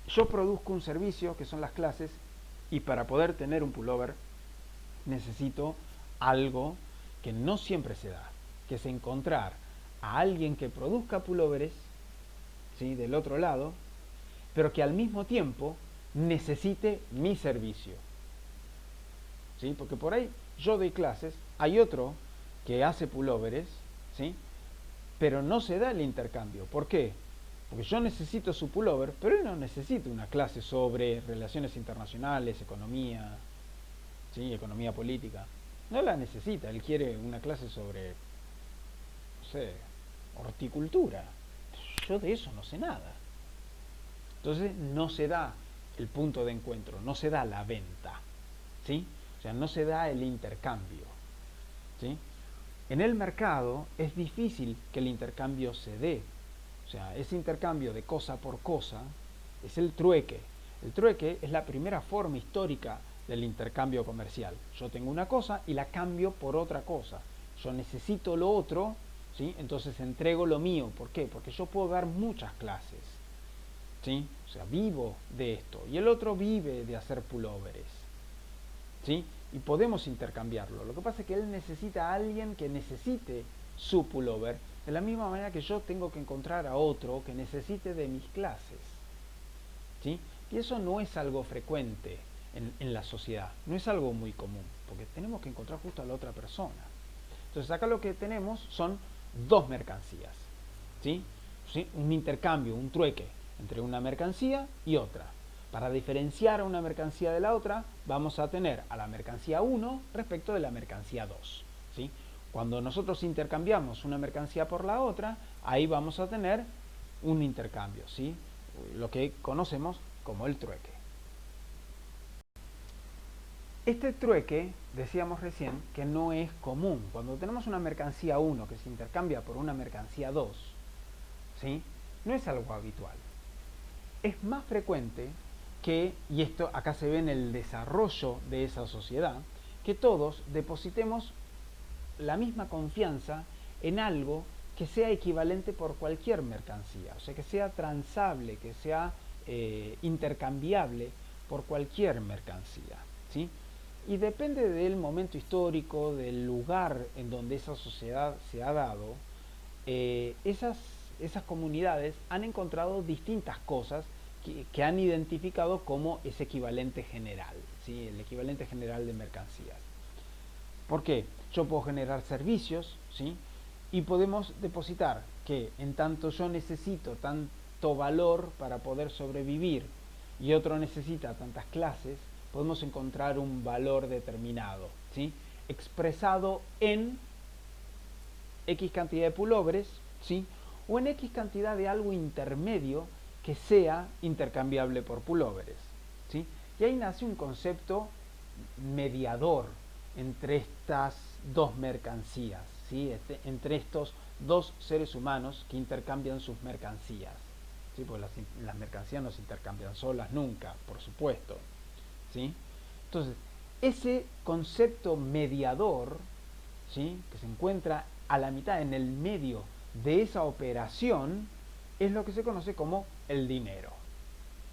Yo produzco un servicio que son las clases y para poder tener un pullover necesito algo que no siempre se da, que es encontrar a alguien que produzca pullovers, ¿sí? Del otro lado, pero que al mismo tiempo necesite mi servicio, ¿sí? Porque por ahí yo doy clases, hay otro que hace pullovers, ¿sí? Pero no se da el intercambio. ¿Por qué? Porque yo necesito su pullover, pero él no necesita una clase sobre relaciones internacionales, economía, ¿sí? Economía política. No la necesita, él quiere una clase sobre, no sé, horticultura. Yo de eso no sé nada. Entonces no se da el punto de encuentro, no se da la venta, ¿sí? O sea, no se da el intercambio, ¿sí? En el mercado es difícil que el intercambio se dé. O sea, ese intercambio de cosa por cosa es el trueque. El trueque es la primera forma histórica del intercambio comercial. Yo tengo una cosa y la cambio por otra cosa. Yo necesito lo otro, ¿sí? Entonces entrego lo mío. ¿Por qué? Porque yo puedo dar muchas clases, ¿sí? O sea, vivo de esto. Y el otro vive de hacer pullovers, ¿sí? Y podemos intercambiarlo. Lo que pasa es que él necesita a alguien que necesite su pullover, de la misma manera que yo tengo que encontrar a otro que necesite de mis clases, ¿sí? Y eso no es algo frecuente en la sociedad, no es algo muy común, porque tenemos que encontrar justo a la otra persona. Entonces acá lo que tenemos son dos mercancías, ¿sí? ¿Sí? Un intercambio, un trueque entre una mercancía y otra. Para diferenciar a una mercancía de la otra, vamos a tener a la mercancía 1 respecto de la mercancía 2, ¿sí? Cuando nosotros intercambiamos una mercancía por la otra, ahí vamos a tener un intercambio, ¿sí? Lo que conocemos como el trueque. Este trueque, decíamos recién, que no es común. Cuando tenemos una mercancía 1 que se intercambia por una mercancía 2, ¿sí? No es algo habitual. Es más frecuente que, y esto acá se ve en el desarrollo de esa sociedad, que todos depositemos la misma confianza en algo que sea equivalente por cualquier mercancía, o sea, que sea transable, que sea intercambiable por cualquier mercancía, ¿sí? Y depende del momento histórico, del lugar en donde esa sociedad se ha dado, esas comunidades han encontrado distintas cosas que han identificado como ese equivalente general, ¿sí? El equivalente general de mercancías. ¿Por qué? Yo puedo generar servicios, ¿sí? Y podemos depositar que en tanto yo necesito tanto valor para poder sobrevivir y otro necesita tantas clases, podemos encontrar un valor determinado, ¿sí? expresado en X cantidad de pullovers, ¿sí? O en X cantidad de algo intermedio que sea intercambiable por pullovers, ¿sí? Y ahí nace un concepto mediador entre estas dos mercancías, ¿sí? Entre estos dos seres humanos que intercambian sus mercancías, ¿sí? Porque las mercancías no se intercambian solas nunca, por supuesto, ¿sí? Entonces, ese concepto mediador, ¿sí? Que se encuentra a la mitad, en el medio de esa operación, es lo que se conoce como el dinero,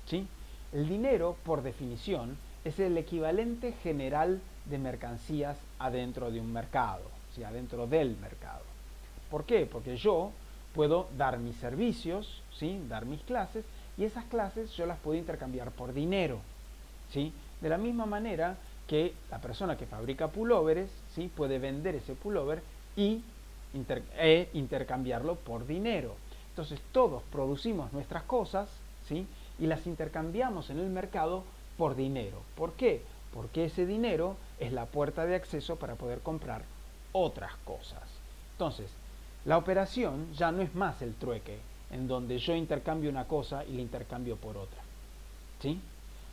¿sí? El dinero, por definición, es el equivalente general de mercancías adentro de un mercado, ¿sí? Adentro del mercado. ¿Por qué? Porque yo puedo dar mis servicios, ¿sí? Dar mis clases, y esas clases yo las puedo intercambiar por dinero, ¿sí? De la misma manera que la persona que fabrica pullovers, ¿sí? Puede vender ese pullover y intercambiarlo por dinero. Entonces todos producimos nuestras cosas, ¿sí? Y las intercambiamos en el mercado por dinero. ¿Por qué? Porque ese dinero es la puerta de acceso para poder comprar otras cosas. Entonces, la operación ya no es más el trueque, en donde yo intercambio una cosa y la intercambio por otra, ¿sí?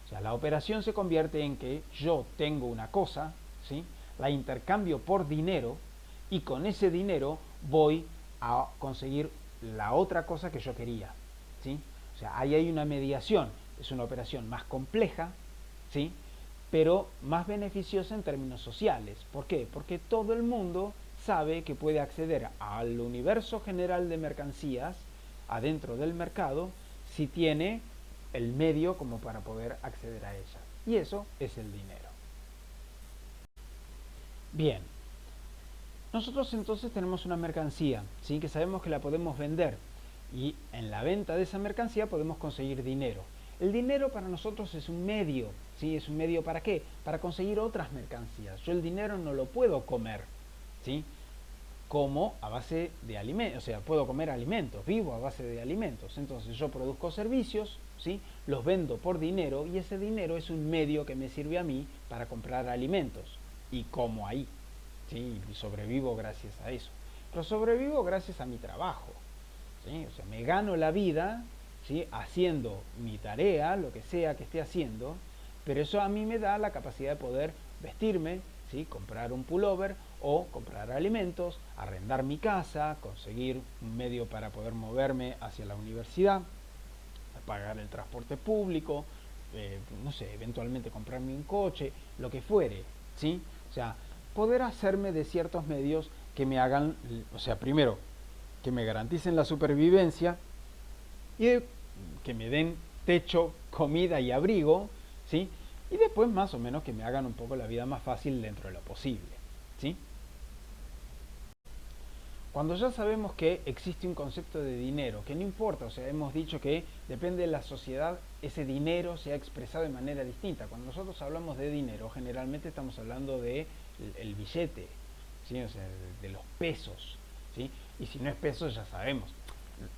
O sea, la operación se convierte en que yo tengo una cosa, ¿sí? La intercambio por dinero y con ese dinero voy a conseguir la otra cosa que yo quería, ¿sí? O sea, ahí hay una mediación, es una operación más compleja, ¿sí? Pero más beneficiosa en términos sociales. ¿Por qué? Porque todo el mundo sabe que puede acceder al universo general de mercancías adentro del mercado si tiene el medio como para poder acceder a ellas. Y eso es el dinero. Bien, nosotros entonces tenemos una mercancía, ¿sí? Que sabemos que la podemos vender y en la venta de esa mercancía podemos conseguir dinero. El dinero para nosotros es un medio, ¿sí? ¿Es un medio para qué? Para conseguir otras mercancías. Yo el dinero no lo puedo comer, ¿sí? Como a base de alimentos, o sea, puedo comer alimentos, vivo a base de alimentos. Entonces yo produzco servicios, ¿sí? Los vendo por dinero y ese dinero es un medio que me sirve a mí para comprar alimentos y como ahí, ¿sí? Y sobrevivo gracias a eso. Pero sobrevivo gracias a mi trabajo, ¿sí? O sea, me gano la vida, ¿sí? Haciendo mi tarea, lo que sea que esté haciendo, pero eso a mí me da la capacidad de poder vestirme, ¿sí? Comprar un pullover o comprar alimentos, arrendar mi casa, conseguir un medio para poder moverme hacia la universidad, pagar el transporte público, no sé, eventualmente comprarme un coche, lo que fuere, ¿sí? O sea, poder hacerme de ciertos medios que me hagan, o sea, primero, que me garanticen la supervivencia y que me den techo, comida y abrigo, ¿sí? Y después más o menos que me hagan un poco la vida más fácil dentro de lo posible, ¿sí? Cuando ya sabemos que existe un concepto de dinero, que no importa, o sea, hemos dicho que depende de la sociedad, ese dinero se ha expresado de manera distinta. Cuando nosotros hablamos de dinero, generalmente estamos hablando de el billete, ¿sí? O sea, de los pesos, ¿sí? Y si no es pesos, ya sabemos,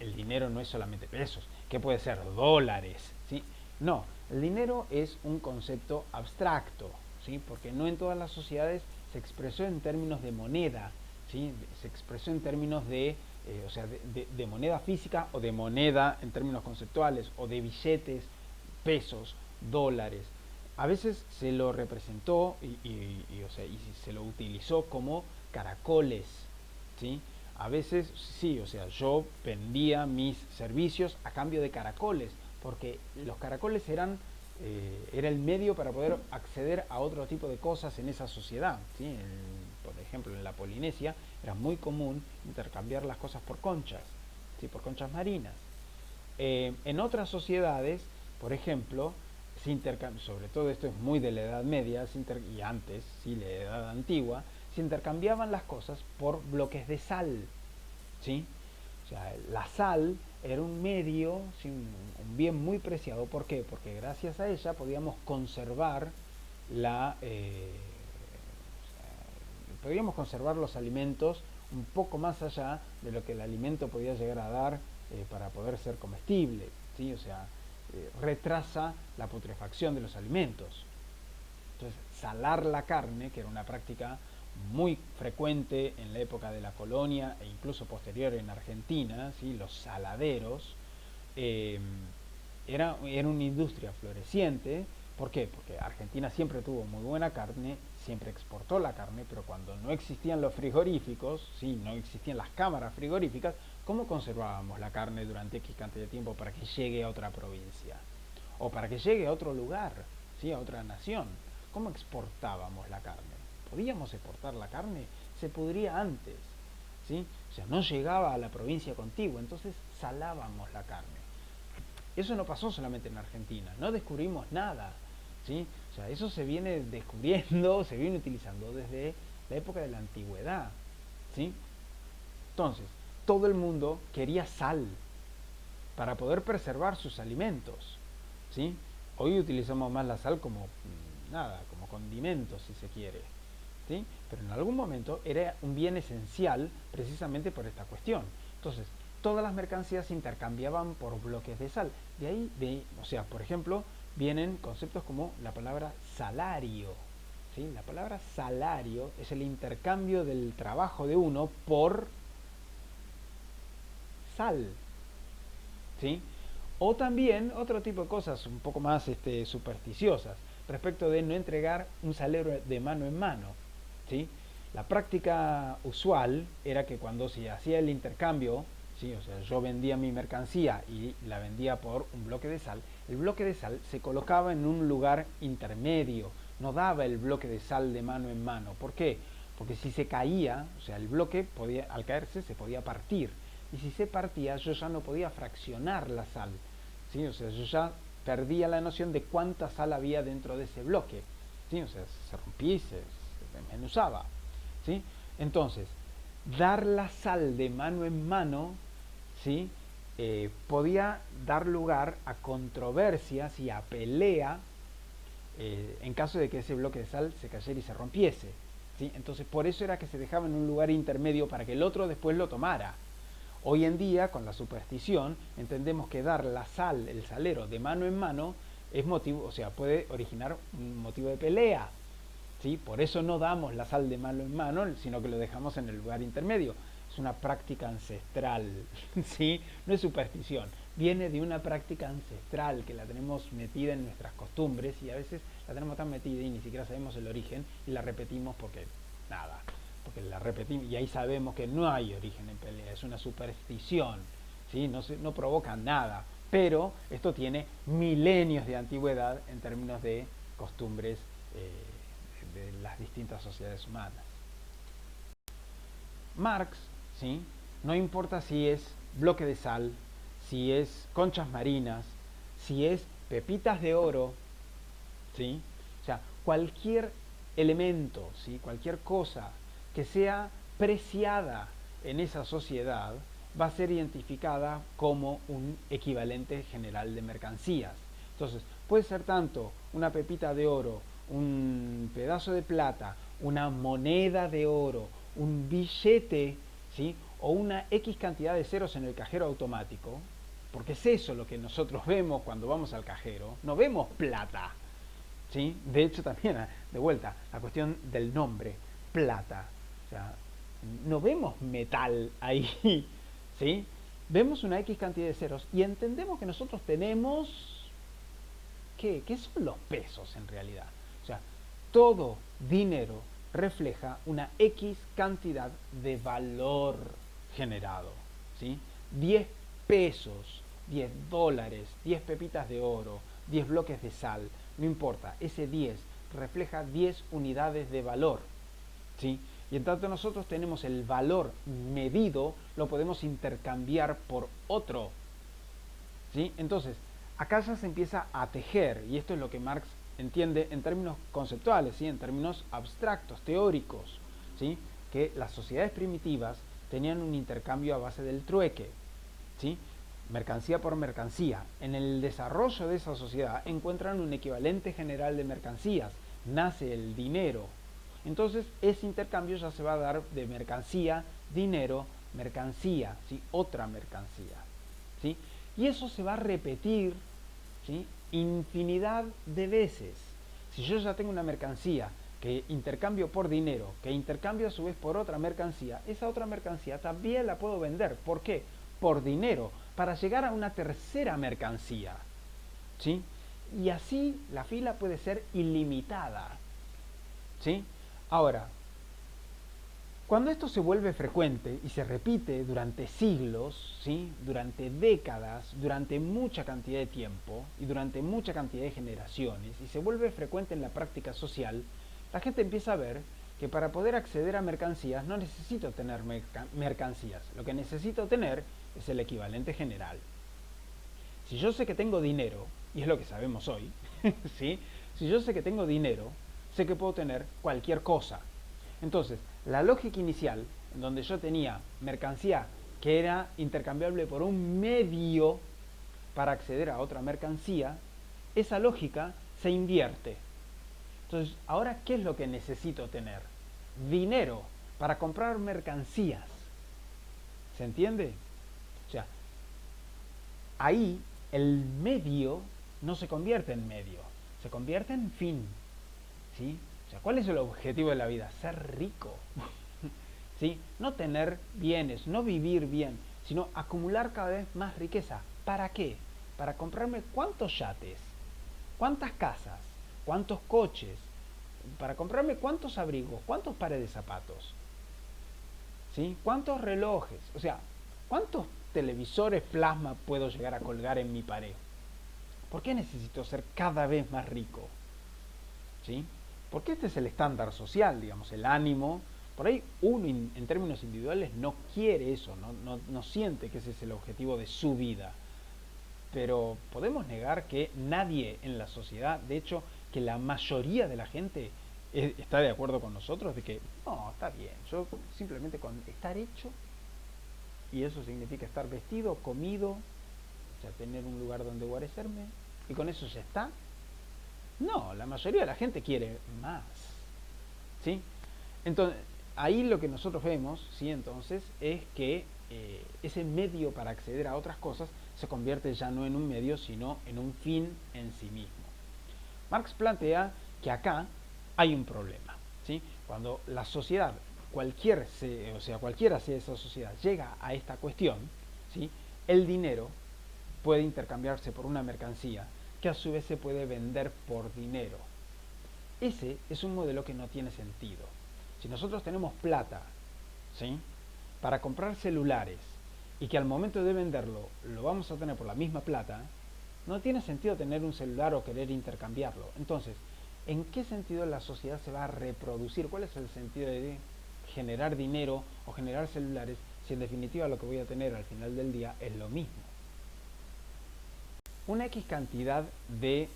el dinero no es solamente pesos, que puede ser dólares, ¿sí? No, el dinero es un concepto abstracto, ¿sí? Porque no en todas las sociedades se expresó en términos de moneda, ¿sí? Se expresó en términos de, o sea, de moneda física o de moneda en términos conceptuales o de billetes, pesos, dólares. A veces se lo representó o sea, y se lo utilizó como caracoles, ¿sí? A veces sí, o sea, yo vendía mis servicios a cambio de caracoles, porque los caracoles era el medio para poder acceder a otro tipo de cosas en esa sociedad, ¿sí? Por ejemplo, en la Polinesia era muy común intercambiar las cosas por conchas, ¿sí? Por conchas marinas. En otras sociedades, por ejemplo, sobre todo esto es muy de la Edad Media y antes, ¿sí? La Edad Antigua, se intercambiaban las cosas por bloques de sal, ¿sí? O sea, la sal era un medio, ¿sí? Un bien muy preciado. ¿Por qué? Porque gracias a ella podíamos conservar podíamos conservar los alimentos un poco más allá de lo que el alimento podía llegar a dar para poder ser comestible, ¿sí? O sea, retrasa la putrefacción de los alimentos. Entonces, salar la carne, que era una práctica muy frecuente en la época de la colonia e incluso posterior en Argentina, ¿sí? Los saladeros, eh, era una industria floreciente. ¿Por qué? Porque Argentina siempre tuvo muy buena carne, siempre exportó la carne, pero cuando no existían los frigoríficos, ¿sí? No existían las cámaras frigoríficas, ¿cómo conservábamos la carne durante X cantidad de tiempo para que llegue a otra provincia? O para que llegue a otro lugar, ¿sí? A otra nación. ¿Cómo exportábamos la carne? ¿Podíamos exportar la carne? Se pudría antes, ¿sí? O sea, no llegaba a la provincia contigua, entonces salábamos la carne. Eso no pasó solamente en Argentina, no descubrimos nada, ¿sí? O sea, eso se viene descubriendo, se viene utilizando desde la época de la antigüedad, ¿sí? Entonces, todo el mundo quería sal para poder preservar sus alimentos, ¿sí? Hoy utilizamos más la sal como nada, como condimento si se quiere, ¿sí? Pero en algún momento era un bien esencial precisamente por esta cuestión. Entonces, todas las mercancías se intercambiaban por bloques de sal. De ahí, o sea, por ejemplo, vienen conceptos como la palabra salario, ¿sí? La palabra salario es el intercambio del trabajo de uno por sal, ¿sí? O también otro tipo de cosas un poco más supersticiosas respecto de no entregar un salario de mano en mano, ¿sí? La práctica usual era que cuando se hacía el intercambio, ¿sí? O sea, yo vendía mi mercancía y la vendía por un bloque de sal, el bloque de sal se colocaba en un lugar intermedio, no daba el bloque de sal de mano en mano. ¿Por qué? Porque si se caía, o sea, el bloque podía, al caerse se podía partir. Y si se partía, yo ya no podía fraccionar la sal, ¿sí? O sea, yo ya perdía la noción de cuánta sal había dentro de ese bloque, ¿sí? O sea, se rompía y se desmenuzaba, ¿sí? Entonces, dar la sal de mano en mano, ¿sí? Podía dar lugar a controversias y a pelea en caso de que ese bloque de sal se cayera y se rompiese, ¿sí? Entonces, por eso era que se dejaba en un lugar intermedio para que el otro después lo tomara. Hoy en día, con la superstición, entendemos que dar la sal, el salero, de mano en mano es motivo, o sea, puede originar un motivo de pelea, ¿sí? Por eso no damos la sal de mano en mano, sino que lo dejamos en el lugar intermedio. Es una práctica ancestral, ¿sí? No es superstición, viene de una práctica ancestral que la tenemos metida en nuestras costumbres y a veces la tenemos tan metida y ni siquiera sabemos el origen y la repetimos porque nada, porque la repetimos y ahí sabemos que no hay origen en pelea, es una superstición, ¿sí? No provoca nada, pero esto tiene milenios de antigüedad en términos de costumbres de las distintas sociedades humanas. Marx, ¿sí? No importa si es bloque de sal, si es conchas marinas, si es pepitas de oro, ¿sí? O sea, cualquier elemento, ¿sí? Cualquier cosa que sea preciada en esa sociedad va a ser identificada como un equivalente general de mercancías. Entonces, puede ser tanto una pepita de oro, un pedazo de plata, una moneda de oro, un billete, ¿sí? O una X cantidad de ceros en el cajero automático, porque es eso lo que nosotros vemos cuando vamos al cajero, no vemos plata, ¿sí? De hecho también, de vuelta, la cuestión del nombre, plata, o sea, no vemos metal ahí, ¿sí? Vemos una X cantidad de ceros y entendemos que nosotros tenemos, ¿qué son los pesos en realidad? O sea, todo dinero refleja una X cantidad de valor generado, ¿sí? 10 pesos, 10 dólares, 10 pepitas de oro, 10 bloques de sal, no importa, ese 10 refleja 10 unidades de valor, ¿sí? Y en tanto nosotros tenemos el valor medido, lo podemos intercambiar por otro, ¿sí? Entonces, acá ya se empieza a tejer, y esto es lo que Marx entiende en términos conceptuales, ¿sí? En términos abstractos, teóricos, ¿sí? Que las sociedades primitivas tenían un intercambio a base del trueque, ¿sí? Mercancía por mercancía. En el desarrollo de esa sociedad encuentran un equivalente general de mercancías, nace el dinero. Entonces ese intercambio ya se va a dar de mercancía, dinero, mercancía, ¿sí? Otra mercancía, ¿sí? Y eso se va a repetir, ¿sí? Infinidad de veces. Si yo ya tengo una mercancía que intercambio por dinero, que intercambio a su vez por otra mercancía, esa otra mercancía también la puedo vender. ¿Por qué? Por dinero, para llegar a una tercera mercancía. ¿Sí? Y así la fila puede ser ilimitada. ¿Sí? Ahora, cuando esto se vuelve frecuente y se repite durante siglos, ¿sí? Durante décadas, durante mucha cantidad de tiempo y durante mucha cantidad de generaciones, y se vuelve frecuente en la práctica social, la gente empieza a ver que para poder acceder a mercancías no necesito tener mercancías, lo que necesito tener es el equivalente general. Si yo sé que tengo dinero, y es lo que sabemos hoy, ¿sí? Si yo sé que tengo dinero, sé que puedo tener cualquier cosa. Entonces, la lógica inicial, en donde yo tenía mercancía que era intercambiable por un medio para acceder a otra mercancía, esa lógica se invierte. Entonces, ahora, ¿qué es lo que necesito tener? Dinero para comprar mercancías. ¿Se entiende? O sea, ahí el medio no se convierte en medio, se convierte en fin. ¿Sí? O sea, ¿cuál es el objetivo de la vida? Ser rico. ¿Sí? No tener bienes, no vivir bien, sino acumular cada vez más riqueza. ¿Para qué? Para comprarme cuántos yates, cuántas casas, cuántos coches, para comprarme cuántos abrigos, cuántos pares de zapatos, ¿sí? Cuántos relojes, o sea, cuántos televisores plasma puedo llegar a colgar en mi pared. ¿Por qué necesito ser cada vez más rico? ¿Sí? Porque este es el estándar social, digamos, el ánimo. Por ahí uno en términos individuales no quiere eso, no siente que ese es el objetivo de su vida. Pero podemos negar que nadie en la sociedad, de hecho, que la mayoría de la gente está de acuerdo con nosotros de que no, está bien, yo simplemente con estar hecho, y eso significa estar vestido, comido, o sea, tener un lugar donde guarecerme, y con eso ya está. No, la mayoría de la gente quiere más. ¿Sí? Entonces, ahí lo que nosotros vemos, ¿sí? Entonces, es que ese medio para acceder a otras cosas se convierte ya no en un medio, sino en un fin en sí mismo. Marx plantea que acá hay un problema. ¿Sí? Cuando la sociedad, cualquiera sea esa sociedad, llega a esta cuestión, ¿sí? El dinero puede intercambiarse por una mercancía que a su vez se puede vender por dinero. Ese es un modelo que no tiene sentido. Si nosotros tenemos plata, ¿sí? Para comprar celulares y que al momento de venderlo lo vamos a tener por la misma plata, no tiene sentido tener un celular o querer intercambiarlo. Entonces, ¿en qué sentido la sociedad se va a reproducir? ¿Cuál es el sentido de generar dinero o generar celulares si en definitiva lo que voy a tener al final del día es lo mismo? Una X cantidad de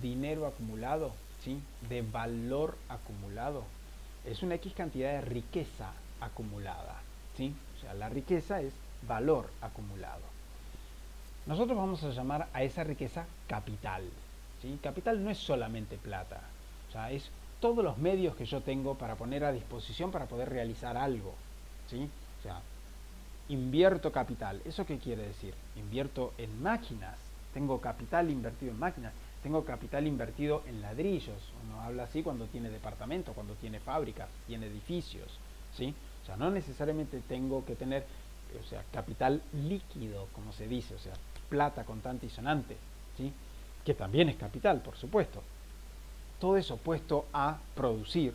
dinero acumulado, ¿sí? De valor acumulado, es una X cantidad de riqueza acumulada, ¿sí? O sea, la riqueza es valor acumulado. Nosotros vamos a llamar a esa riqueza capital, ¿sí? Capital no es solamente plata, o sea, es todos los medios que yo tengo para poner a disposición para poder realizar algo, ¿sí? O sea, invierto capital. ¿Eso qué quiere decir? Invierto en máquinas. Tengo capital invertido en máquinas. Tengo capital invertido en ladrillos. Uno habla así cuando tiene departamento, cuando tiene fábricas, tiene edificios. ¿Sí? O sea, no necesariamente tengo que tener, o sea, capital líquido, como se dice, o sea, plata contante y sonante, ¿sí? Que también es capital, por supuesto. Todo eso puesto a producir,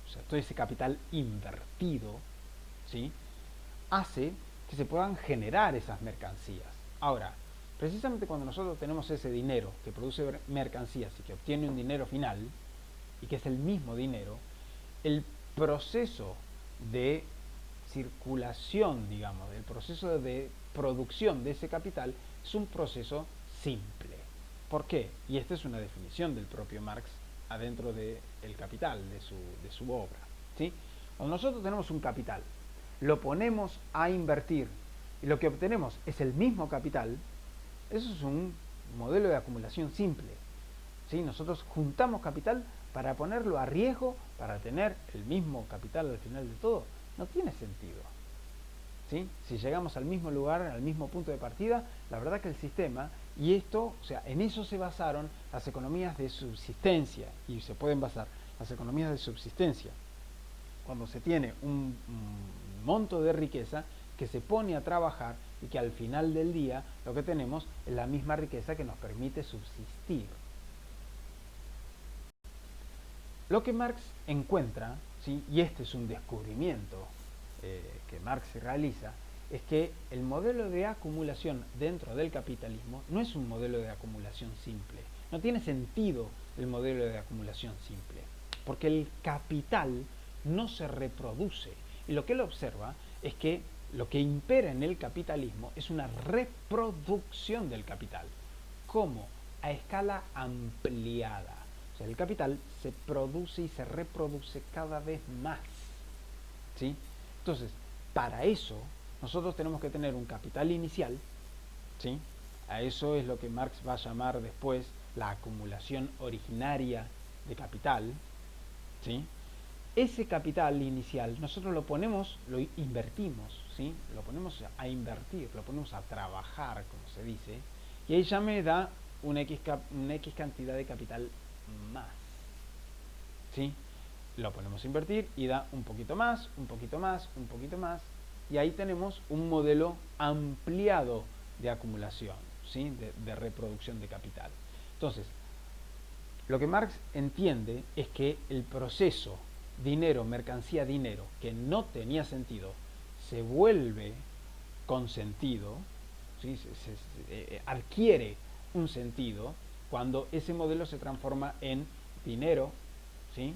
o sea, todo ese capital invertido, ¿sí? Hace que se puedan generar esas mercancías. Ahora, precisamente cuando nosotros tenemos ese dinero que produce mercancías y que obtiene un dinero final, y que es el mismo dinero, el proceso de circulación, digamos, el proceso de producción de ese capital es un proceso simple. ¿Por qué? Y esta es una definición del propio Marx adentro del Capital, de su obra, ¿sí? Cuando nosotros tenemos un capital, lo ponemos a invertir y lo que obtenemos es el mismo capital, eso es un modelo de acumulación simple, ¿sí? Nosotros juntamos capital para ponerlo a riesgo para tener el mismo capital al final de todo. No tiene sentido, ¿sí? Si llegamos al mismo lugar, al mismo punto de partida, la verdad que el sistema, y esto, o sea, en eso se basaron las economías de subsistencia, y se pueden basar las economías de subsistencia, cuando se tiene un monto de riqueza que se pone a trabajar y que al final del día lo que tenemos es la misma riqueza que nos permite subsistir. Lo que Marx encuentra, ¿sí? Y este es un descubrimiento que Marx realiza, es que el modelo de acumulación dentro del capitalismo no es un modelo de acumulación simple. No tiene sentido el modelo de acumulación simple, porque el capital no se reproduce. Y lo que él observa es que lo que impera en el capitalismo es una reproducción del capital, como a escala ampliada. O sea, el capital se produce y se reproduce cada vez más, ¿sí? Entonces, para eso, nosotros tenemos que tener un capital inicial, ¿sí? A eso es lo que Marx va a llamar después la acumulación originaria de capital, ¿sí? Ese capital inicial nosotros lo invertimos, ¿sí? Lo ponemos a invertir, lo ponemos a trabajar, como se dice, y ahí ya me da una X cantidad de capital más, ¿sí? Lo ponemos a invertir y da un poquito más, un poquito más, un poquito más, y ahí tenemos un modelo ampliado de acumulación, ¿sí? de reproducción de capital. Entonces, lo que Marx entiende es que el proceso dinero, mercancía, dinero, que no tenía sentido, se vuelve con sentido, ¿sí? Adquiere un sentido cuando ese modelo se transforma en dinero, ¿sí?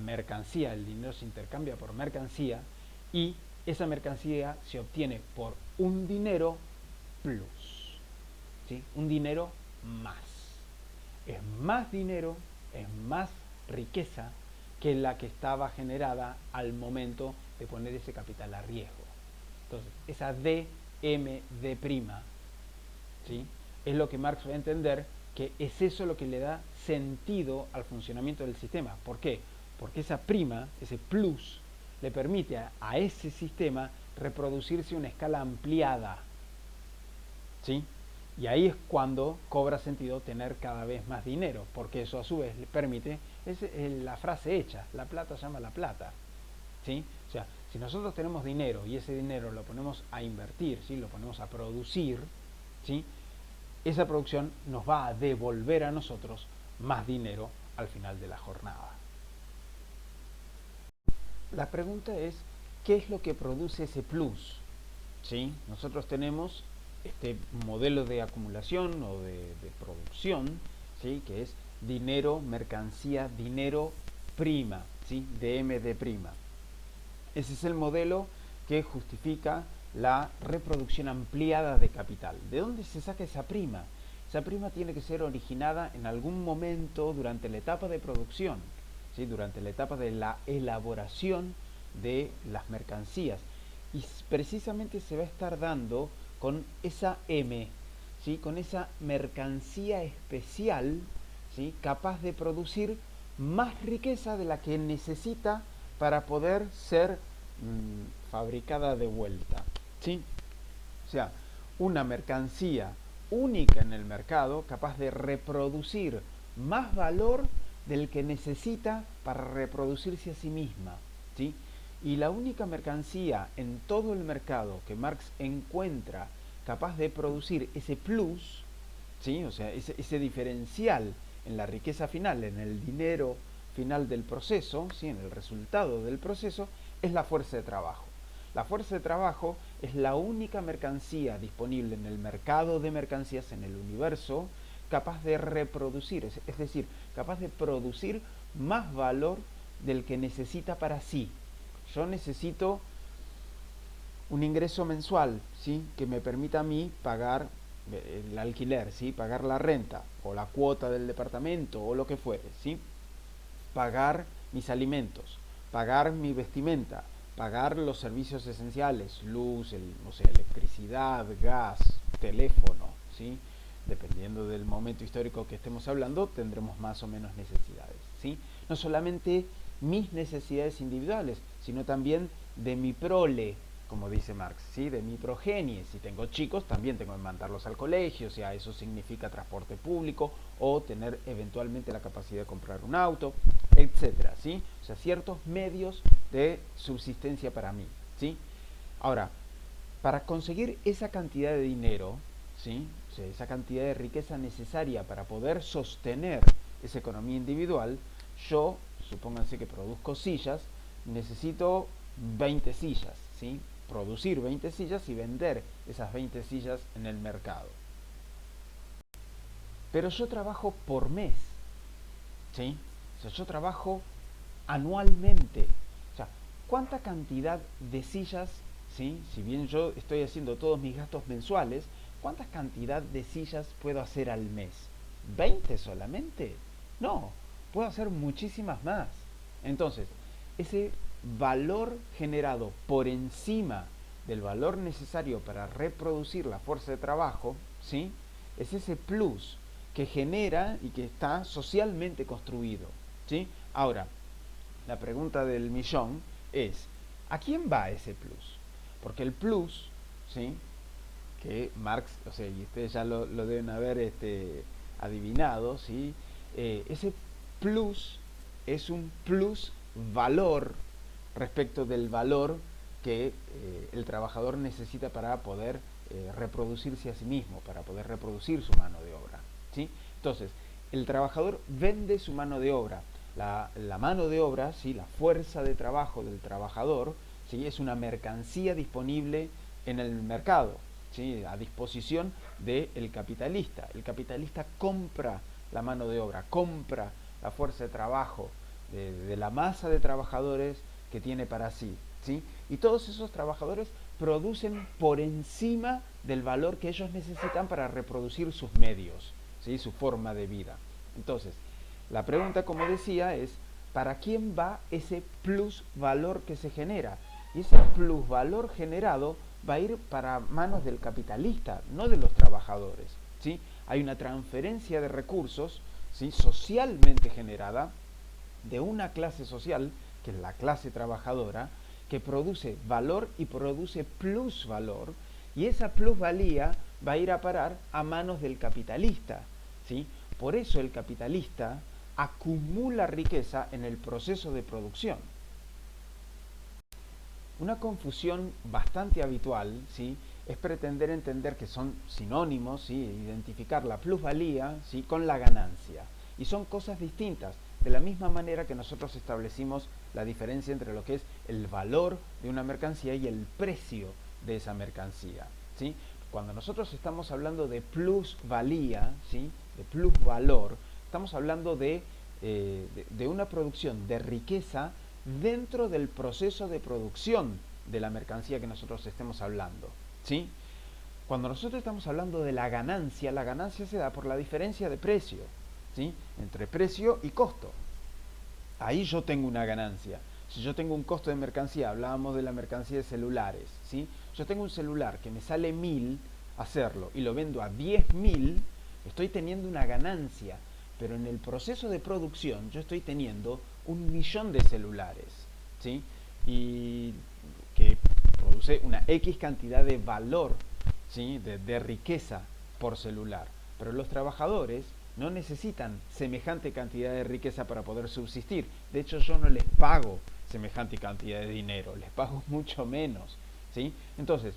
Mercancía, el dinero se intercambia por mercancía y esa mercancía se obtiene por un dinero plus, ¿sí? Un dinero más. Es más dinero, es más riqueza que la que estaba generada al momento de poner ese capital a riesgo. Entonces, esa DMD', ¿sí? Es lo que Marx va a entender que es eso lo que le da sentido al funcionamiento del sistema. ¿Por qué? Porque esa prima, ese plus, le permite a ese sistema reproducirse a una escala ampliada, ¿sí? Y ahí es cuando cobra sentido tener cada vez más dinero, porque eso a su vez le permite, es la frase hecha, la plata llama la plata, ¿sí? O sea, si nosotros tenemos dinero y ese dinero lo ponemos a invertir, ¿sí? Lo ponemos a producir, ¿sí? Esa producción nos va a devolver a nosotros más dinero al final de la jornada. La pregunta es, ¿qué es lo que produce ese plus? ¿Sí? Nosotros tenemos este modelo de acumulación o de producción, ¿sí? Que es dinero, mercancía, dinero, prima, ¿sí? DMD'. Ese es el modelo que justifica la reproducción ampliada de capital. ¿De dónde se saca esa prima? Esa prima tiene que ser originada en algún momento durante la etapa de producción, ¿sí? Durante la etapa de la elaboración de las mercancías. Y precisamente se va a estar dando con esa M, ¿sí? Con esa mercancía especial, ¿sí? Capaz de producir más riqueza de la que necesita para poder ser fabricada de vuelta, ¿sí? O sea, una mercancía única en el mercado capaz de reproducir más valor del que necesita para reproducirse a sí misma, ¿sí? Y la única mercancía en todo el mercado que Marx encuentra capaz de producir ese plus, ¿sí? O sea, ese diferencial en la riqueza final, en el dinero final del proceso, ¿sí? En el resultado del proceso, es la fuerza de trabajo. La fuerza de trabajo es la única mercancía disponible en el mercado de mercancías en el universo capaz de reproducir, es decir, capaz de producir más valor del que necesita para sí. Yo necesito un ingreso mensual, ¿sí? Que me permita a mí pagar el alquiler, ¿sí? Pagar la renta o la cuota del departamento o lo que fuere, ¿sí? Pagar mis alimentos, pagar mi vestimenta, pagar los servicios esenciales, luz, electricidad, gas, teléfono, ¿sí? Dependiendo del momento histórico que estemos hablando, tendremos más o menos necesidades, ¿sí? No solamente mis necesidades individuales, sino también de mi prole, como dice Marx, ¿sí? De mi progenie. Si tengo chicos, también tengo que mandarlos al colegio, o sea, eso significa transporte público o tener eventualmente la capacidad de comprar un auto, etcétera, ¿sí? O sea, ciertos medios de subsistencia para mí, ¿sí? Ahora, para conseguir esa cantidad de dinero, ¿sí? O sea, esa cantidad de riqueza necesaria para poder sostener esa economía individual, yo, supónganse que produzco sillas, necesito 20 sillas, ¿sí? Producir 20 sillas y vender esas 20 sillas en el mercado. Pero yo trabajo por mes, ¿sí? O sea, yo trabajo anualmente. O sea, ¿cuánta cantidad de sillas, ¿sí? Si bien yo estoy haciendo todos mis gastos mensuales, ¿cuánta cantidad de sillas puedo hacer al mes? ¿20 solamente? No, puedo hacer muchísimas más. Entonces, ese valor generado por encima del valor necesario para reproducir la fuerza de trabajo, ¿sí? Es ese plus que genera y que está socialmente construido, ¿sí? Ahora, la pregunta del millón es, ¿a quién va ese plus? Porque el plus, ¿sí? Que Marx, o sea, y ustedes ya lo deben haber adivinado, ¿sí? Ese plus es un plus valor respecto del valor que el trabajador necesita para poder reproducirse a sí mismo, para poder reproducir su mano de obra, ¿sí? Entonces, el trabajador vende su mano de obra. La mano de obra, ¿sí? La fuerza de trabajo del trabajador, ¿sí? Es una mercancía disponible en el mercado, ¿sí? A disposición del capitalista. El capitalista compra la mano de obra, compra la fuerza de trabajo de la masa de trabajadores que tiene para sí, ¿sí? Y todos esos trabajadores producen por encima del valor que ellos necesitan para reproducir sus medios, ¿sí? Su forma de vida. Entonces, la pregunta, como decía, es ¿para quién va ese plus valor que se genera? Y ese plus valor generado va a ir para manos del capitalista, no de los trabajadores, ¿sí? Hay una transferencia de recursos, ¿sí? Socialmente generada de una clase social, que es la clase trabajadora, que produce valor y produce plusvalor, y esa plusvalía va a ir a parar a manos del capitalista, ¿sí? Por eso el capitalista acumula riqueza en el proceso de producción. Una confusión bastante habitual, ¿sí? Es pretender entender que son sinónimos, ¿sí? Identificar la plusvalía, ¿sí? Con la ganancia. Y son cosas distintas, de la misma manera que nosotros establecimos la diferencia entre lo que es el valor de una mercancía y el precio de esa mercancía, ¿sí? Cuando nosotros estamos hablando de plusvalía, ¿sí? De plusvalor, estamos hablando de una producción de riqueza dentro del proceso de producción de la mercancía que nosotros estemos hablando, ¿sí? Cuando nosotros estamos hablando de la ganancia se da por la diferencia de precio, ¿sí? Entre precio y costo. Ahí yo tengo una ganancia. Si yo tengo un costo de mercancía, hablábamos de la mercancía de celulares, ¿sí? Yo tengo un celular que me sale 1000 hacerlo y lo vendo a 10.000, estoy teniendo una ganancia, pero en el proceso de producción yo estoy teniendo 1.000.000 de celulares, ¿sí? Y que produce una X cantidad de valor, ¿sí? De riqueza por celular. Pero los trabajadores no necesitan semejante cantidad de riqueza para poder subsistir. De hecho, yo no les pago semejante cantidad de dinero, les pago mucho menos, ¿sí? Entonces,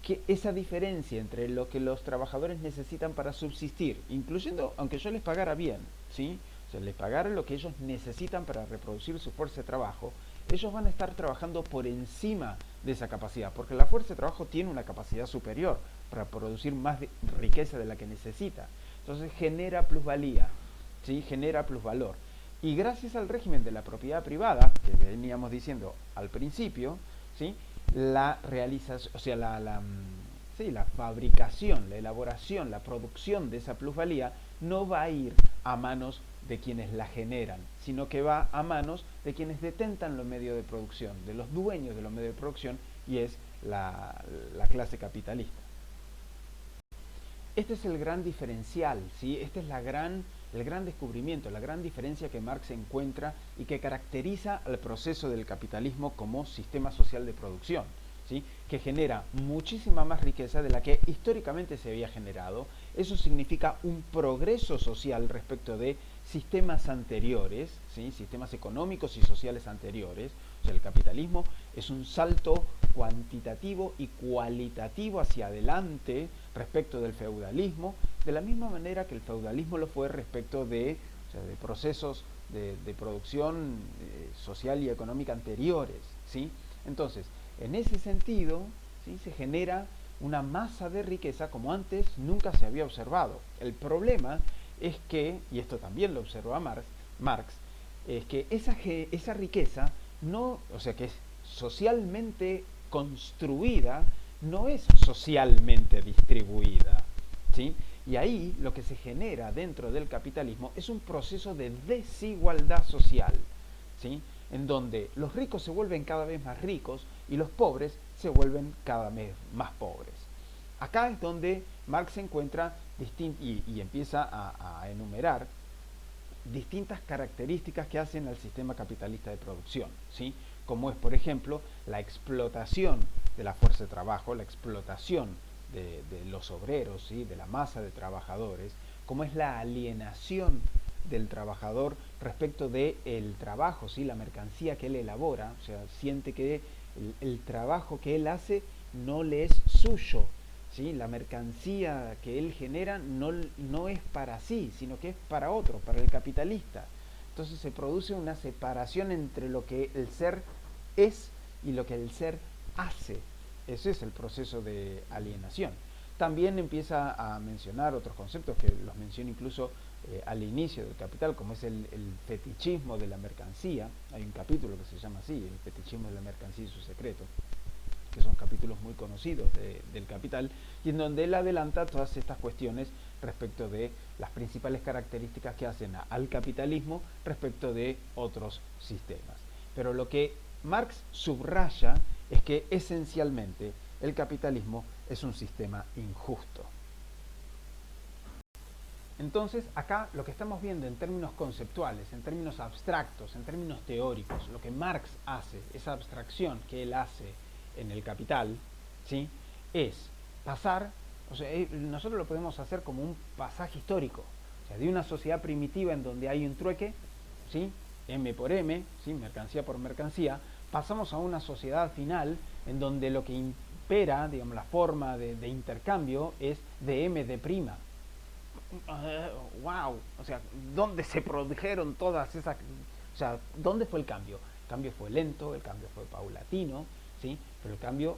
que esa diferencia entre lo que los trabajadores necesitan para subsistir, incluyendo, aunque yo les pagara bien, ¿sí? O sea, les pagara lo que ellos necesitan para reproducir su fuerza de trabajo, ellos van a estar trabajando por encima de esa capacidad, porque la fuerza de trabajo tiene una capacidad superior para producir más riqueza de la que necesita. Entonces genera plusvalía, ¿sí? Genera plusvalor. Y gracias al régimen de la propiedad privada, que veníamos diciendo al principio, ¿sí? La realización, o sea, la fabricación, la elaboración, la producción de esa plusvalía no va a ir a manos de quienes la generan, sino que va a manos de quienes detentan los medios de producción, de los dueños de los medios de producción, y es la clase capitalista. Este es el gran diferencial, ¿sí? Este es el gran descubrimiento, la gran diferencia que Marx encuentra y que caracteriza al proceso del capitalismo como sistema social de producción, ¿sí? Que genera muchísima más riqueza de la que históricamente se había generado. Eso significa un progreso social respecto de sistemas anteriores, ¿sí? Sistemas económicos y sociales anteriores. O sea, el capitalismo es un salto cuantitativo y cualitativo hacia adelante respecto del feudalismo, de la misma manera que el feudalismo lo fue respecto de, o sea, de procesos de producción social y económica anteriores, ¿sí? Entonces, en ese sentido, ¿sí? Se genera una masa de riqueza como antes nunca se había observado. El problema es que, y esto también lo observa Marx, es que esa riqueza no, o sea, que es socialmente construida, no es socialmente distribuida, ¿sí? Y ahí lo que se genera dentro del capitalismo es un proceso de desigualdad social, ¿sí? En donde los ricos se vuelven cada vez más ricos y los pobres se vuelven cada vez más pobres. Acá es donde Marx se encuentra y empieza a enumerar distintas características que hacen al sistema capitalista de producción, ¿sí? Como es, por ejemplo, la explotación de la fuerza de trabajo, la explotación de los obreros, ¿sí? De la masa de trabajadores, como es la alienación del trabajador respecto del trabajo, ¿sí? La mercancía que él elabora, o sea, siente que el trabajo que él hace no le es suyo, ¿sí? La mercancía que él genera no es para sí, sino que es para otro, para el capitalista. Entonces se produce una separación entre lo que el ser es y lo que el ser hace. Ese es el proceso de alienación. También empieza a mencionar otros conceptos que los menciona incluso al inicio del Capital, como es el fetichismo de la mercancía. Hay un capítulo que se llama así, el fetichismo de la mercancía y su secreto, que son capítulos muy conocidos del Capital, y en donde él adelanta todas estas cuestiones respecto de las principales características que hacen al capitalismo respecto de otros sistemas. Pero lo que Marx subraya es que esencialmente el capitalismo es un sistema injusto. Entonces, acá lo que estamos viendo en términos conceptuales, en términos abstractos, en términos teóricos, lo que Marx hace, esa abstracción que él hace en el Capital, ¿sí? Es pasar, o sea, nosotros lo podemos hacer como un pasaje histórico, o sea, de una sociedad primitiva en donde hay un trueque, ¿sí? M por M, ¿sí? Mercancía por mercancía, pasamos a una sociedad final en donde lo que impera, digamos, la forma de intercambio es de M de prima. Wow, o sea, ¿dónde se produjeron todas esas, o sea, dónde fue el cambio? El cambio fue lento, el cambio fue paulatino, ¿sí? Pero el cambio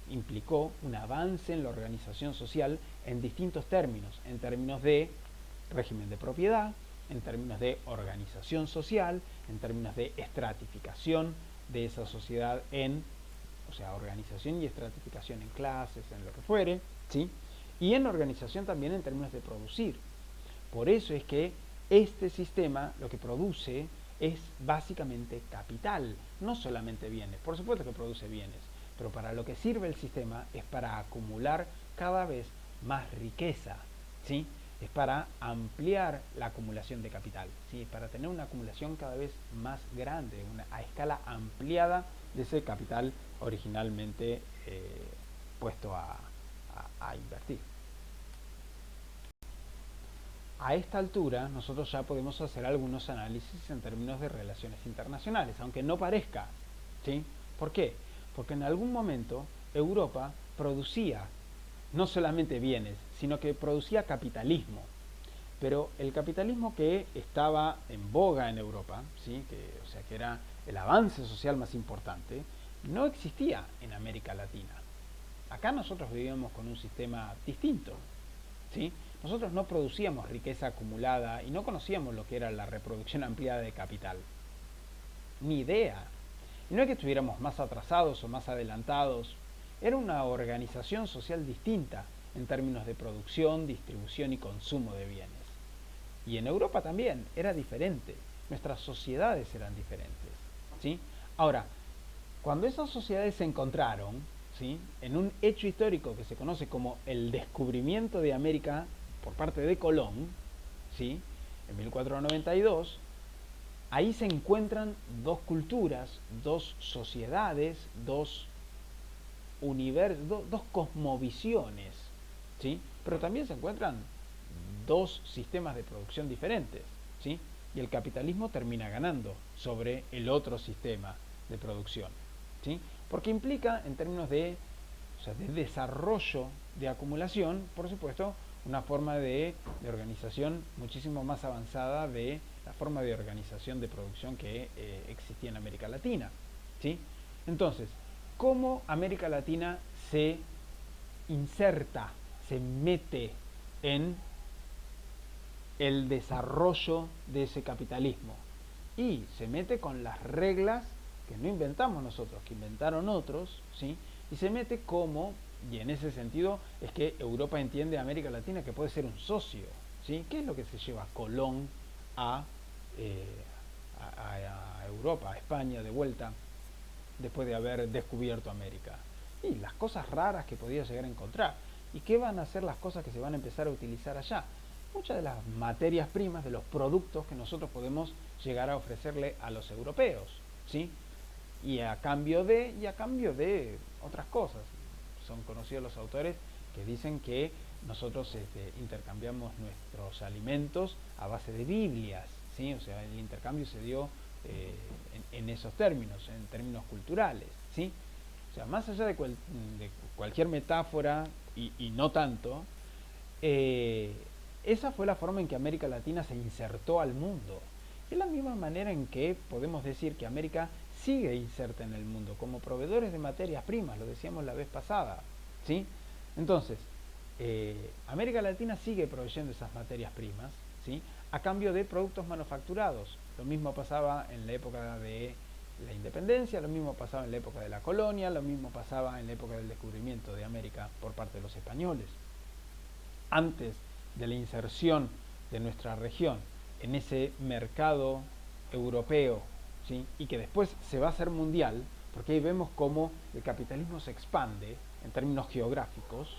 implicó un avance en la organización social en distintos términos, en términos de régimen de propiedad, en términos de organización social, en términos de estratificación de esa sociedad en, o sea, organización y estratificación en clases, en lo que fuere, ¿sí? Y en organización también en términos de producir. Por eso es que este sistema lo que produce es básicamente capital, no solamente bienes. Por supuesto que produce bienes, pero para lo que sirve el sistema es para acumular cada vez más riqueza, ¿sí? Es para ampliar la acumulación de capital, ¿sí? Es para tener una acumulación cada vez más grande, a escala ampliada de ese capital originalmente puesto a invertir. A esta altura nosotros ya podemos hacer algunos análisis en términos de relaciones internacionales, aunque no parezca, ¿sí? ¿Por qué? Porque en algún momento Europa producía no solamente bienes, sino que producía capitalismo. Pero el capitalismo que estaba en boga en Europa, ¿sí? O sea, que era el avance social más importante, no existía en América Latina. Acá nosotros vivíamos con un sistema distinto, ¿sí? Nosotros no producíamos riqueza acumulada y no conocíamos lo que era la reproducción ampliada de capital. Ni idea. Y no es que estuviéramos más atrasados o más adelantados. Era una organización social distinta en términos de producción, distribución y consumo de bienes. Y en Europa también era diferente. Nuestras sociedades eran diferentes, ¿sí? Ahora, cuando esas sociedades se encontraron, ¿sí? En un hecho histórico que se conoce como el descubrimiento de América por parte de Colón, ¿sí? En 1492, ahí se encuentran dos culturas, dos sociedades, dos dos cosmovisiones, ¿sí? Pero también se encuentran dos sistemas de producción diferentes, ¿sí? Y el capitalismo termina ganando sobre el otro sistema de producción, ¿sí? Porque implica, en términos de, o sea, de desarrollo de acumulación, por supuesto, una forma de organización muchísimo más avanzada de la forma de organización de producción que existía en América Latina, ¿sí? Entonces, ¿cómo América Latina se inserta, se mete en el desarrollo de ese capitalismo? Y se mete con las reglas que no inventamos nosotros, que inventaron otros, ¿sí? Y se mete como, y en ese sentido es que Europa entiende a América Latina que puede ser un socio, ¿sí? ¿Qué es lo que se lleva Colón a, eh, a Europa, a España de vuelta, después de haber descubierto América? Y las cosas raras que podía llegar a encontrar. ¿Y qué van a ser las cosas que se van a empezar a utilizar allá? Muchas de las materias primas, de los productos que nosotros podemos llegar a ofrecerle a los europeos, ¿sí? Y a cambio de otras cosas. Son conocidos los autores que dicen que nosotros intercambiamos nuestros alimentos a base de Biblias, ¿sí? O sea, el intercambio se dio en esos términos, en términos culturales, ¿sí? O sea, más allá de cualquier metáfora y no tanto, eh, esa fue la forma en que América Latina se insertó al mundo. Es la misma manera en que podemos decir que América sigue inserta en el mundo como proveedores de materias primas, lo decíamos la vez pasada, ¿sí? Entonces, América Latina sigue proveyendo esas materias primas, ¿sí? A cambio de productos manufacturados. Lo mismo pasaba en la época de la independencia, lo mismo pasaba en la época de la colonia, lo mismo pasaba en la época del descubrimiento de América por parte de los españoles. Antes de la inserción de nuestra región en ese mercado europeo, ¿sí? Y que después se va a hacer mundial, porque ahí vemos cómo el capitalismo se expande en términos geográficos,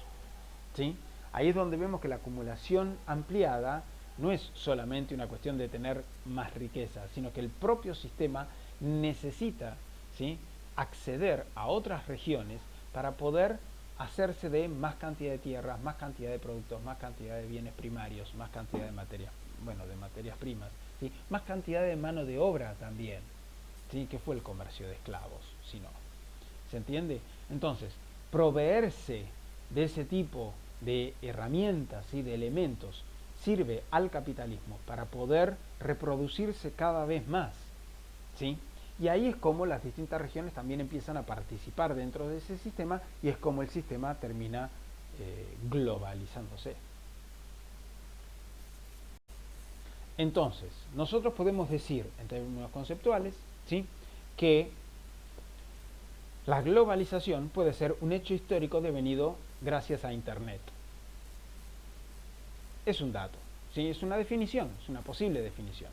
¿sí? Ahí es donde vemos que la acumulación ampliada no es solamente una cuestión de tener más riqueza, sino que el propio sistema necesita, ¿sí?, acceder a otras regiones para poder hacerse de más cantidad de tierras, más cantidad de productos, más cantidad de bienes primarios, más cantidad de materias, bueno, de materias primas, ¿sí?, más cantidad de mano de obra también, ¿sí?, que fue el comercio de esclavos, si no. ¿Se entiende? Entonces, proveerse de ese tipo de herramientas y de elementos sirve al capitalismo para poder reproducirse cada vez más, ¿sí? Y ahí es como las distintas regiones también empiezan a participar dentro de ese sistema y es como el sistema termina globalizándose. Entonces, nosotros podemos decir, en términos conceptuales, ¿sí?, que la globalización puede ser un hecho histórico devenido gracias a Internet. Es un dato, ¿sí?, es una definición, es una posible definición.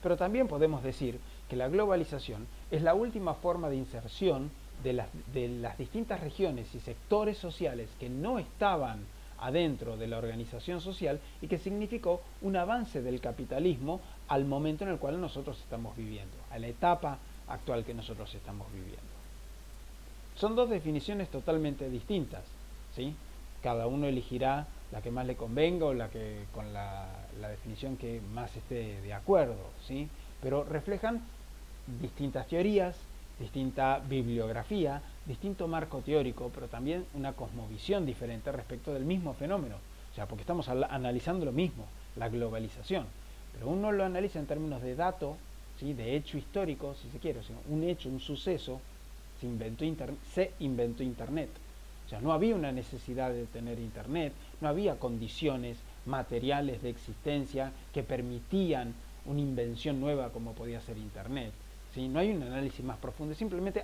Pero también podemos decir que la globalización es la última forma de inserción de las distintas regiones y sectores sociales que no estaban adentro de la organización social y que significó un avance del capitalismo al momento en el cual nosotros estamos viviendo, a la etapa actual que nosotros estamos viviendo. Son dos definiciones totalmente distintas, ¿sí? Cada uno elegirá la que más le convenga o la que con la definición que más esté de acuerdo, ¿sí? Pero reflejan distintas teorías, distinta bibliografía, distinto marco teórico, pero también una cosmovisión diferente respecto del mismo fenómeno. O sea, porque estamos analizando lo mismo, la globalización. Pero uno lo analiza en términos de dato, ¿sí?, de hecho histórico, si se quiere, o sea, un hecho, un suceso. Se inventó Internet. O sea, no había una necesidad de tener Internet, no había condiciones materiales de existencia que permitían una invención nueva como podía ser Internet, ¿sí? No hay un análisis más profundo, simplemente,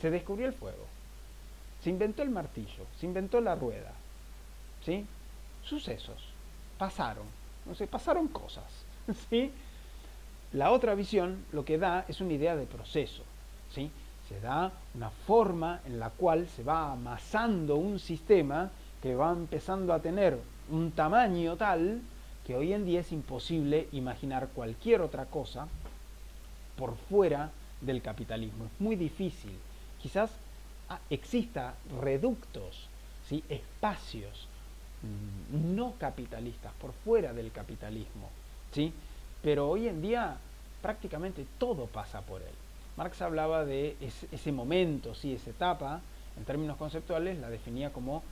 se descubrió el fuego, se inventó el martillo, se inventó la rueda, ¿sí? Sucesos, pasaron, no sé, pasaron cosas, ¿sí? La otra visión lo que da es una idea de proceso, ¿sí? Se da una forma en la cual se va amasando un sistema que va empezando a tener un tamaño tal que hoy en día es imposible imaginar cualquier otra cosa por fuera del capitalismo. Es muy difícil. Quizás exista reductos, ¿sí? Espacios no capitalistas, por fuera del capitalismo, ¿sí? Pero hoy en día prácticamente todo pasa por él. Marx hablaba de ese momento, ¿sí? Esa etapa, en términos conceptuales, la definía como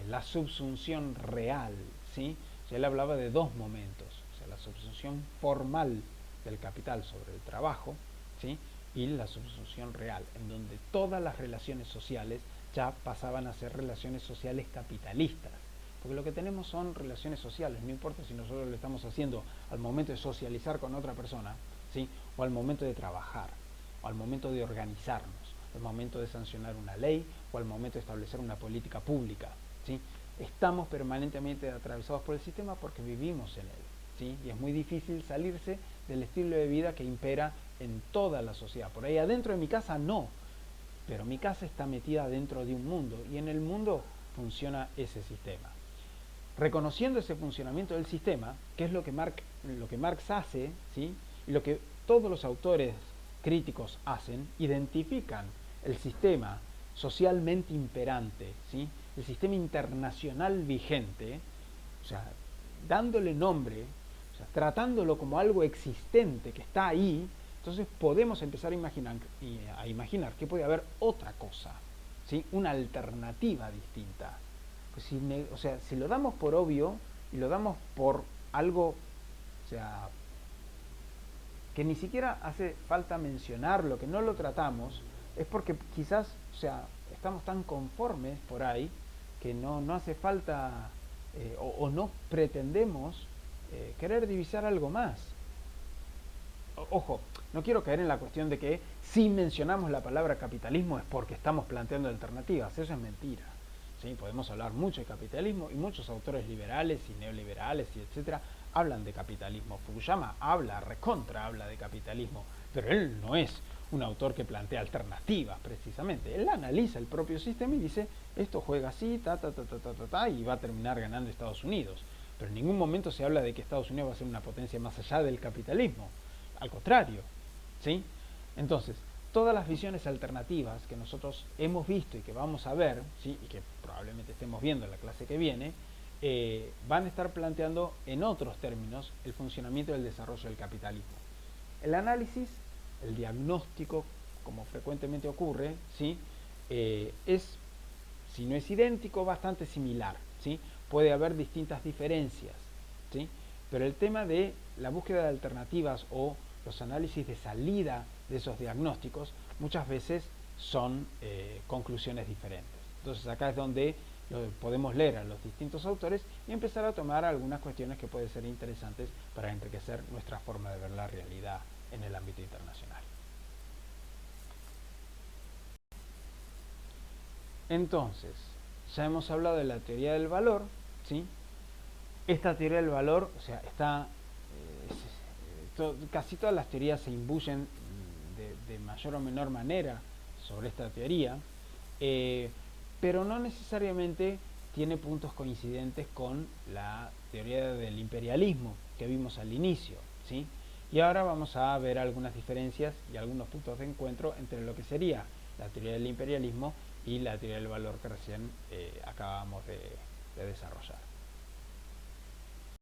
la subsunción real, ¿sí? O sea, él hablaba de dos momentos, o sea, la subsunción formal del capital sobre el trabajo, ¿sí? Y la subsunción real, en donde todas las relaciones sociales ya pasaban a ser relaciones sociales capitalistas. Porque lo que tenemos son relaciones sociales, no importa si nosotros lo estamos haciendo al momento de socializar con otra persona, ¿sí? O al momento de trabajar, o al momento de organizarnos, al momento de sancionar una ley, o al momento de establecer una política pública, ¿sí? Estamos permanentemente atravesados por el sistema porque vivimos en él, ¿sí? Y es muy difícil salirse del estilo de vida que impera en toda la sociedad. Por ahí adentro de mi casa no, pero mi casa está metida dentro de un mundo y en el mundo funciona ese sistema. Reconociendo ese funcionamiento del sistema, que es lo que Marx hace, ¿sí? Y lo que todos los autores críticos hacen, identifican el sistema socialmente imperante, ¿sí? El sistema internacional vigente, o sea, dándole nombre, o sea, tratándolo como algo existente que está ahí. Entonces podemos empezar a imaginar que puede haber otra cosa, ¿sí? Una alternativa distinta. Pues o sea, si lo damos por obvio y lo damos por algo, o sea, que ni siquiera hace falta mencionarlo, que no lo tratamos, es porque quizás, o sea, estamos tan conformes por ahí que no hace falta o no pretendemos querer divisar algo más. Ojo, no quiero caer en la cuestión de que si mencionamos la palabra capitalismo es porque estamos planteando alternativas. Eso es mentira. ¿Sí? Podemos hablar mucho de capitalismo y muchos autores liberales y neoliberales y etcétera hablan de capitalismo. Fukuyama habla de capitalismo, pero él no es un autor que plantea alternativas precisamente. Él analiza el propio sistema y dice, esto juega así, y va a terminar ganando Estados Unidos. Pero en ningún momento se habla de que Estados Unidos va a ser una potencia más allá del capitalismo. Al contrario, ¿sí? Entonces, todas las visiones alternativas que nosotros hemos visto y que vamos a ver, ¿sí? Y que probablemente estemos viendo en la clase que viene, van a estar planteando en otros términos el funcionamiento y el desarrollo del capitalismo. El análisis, el diagnóstico, como frecuentemente ocurre, ¿sí? Es, si no es idéntico, bastante similar, ¿sí? Puede haber distintas diferencias, ¿sí? Pero el tema de la búsqueda de alternativas o los análisis de salida de esos diagnósticos muchas veces son conclusiones diferentes. Entonces acá es donde podemos leer a los distintos autores y empezar a tomar algunas cuestiones que pueden ser interesantes para enriquecer nuestra forma de ver la realidad en el ámbito internacional. Entonces, ya hemos hablado de la teoría del valor, ¿sí? Esta teoría del valor, o sea, casi todas las teorías se imbuyen de mayor o menor manera sobre esta teoría, pero no necesariamente tiene puntos coincidentes con la teoría del imperialismo que vimos al inicio, ¿sí? Y ahora vamos a ver algunas diferencias y algunos puntos de encuentro entre lo que sería la teoría del imperialismo y la teoría del valor que recién acabamos de desarrollar.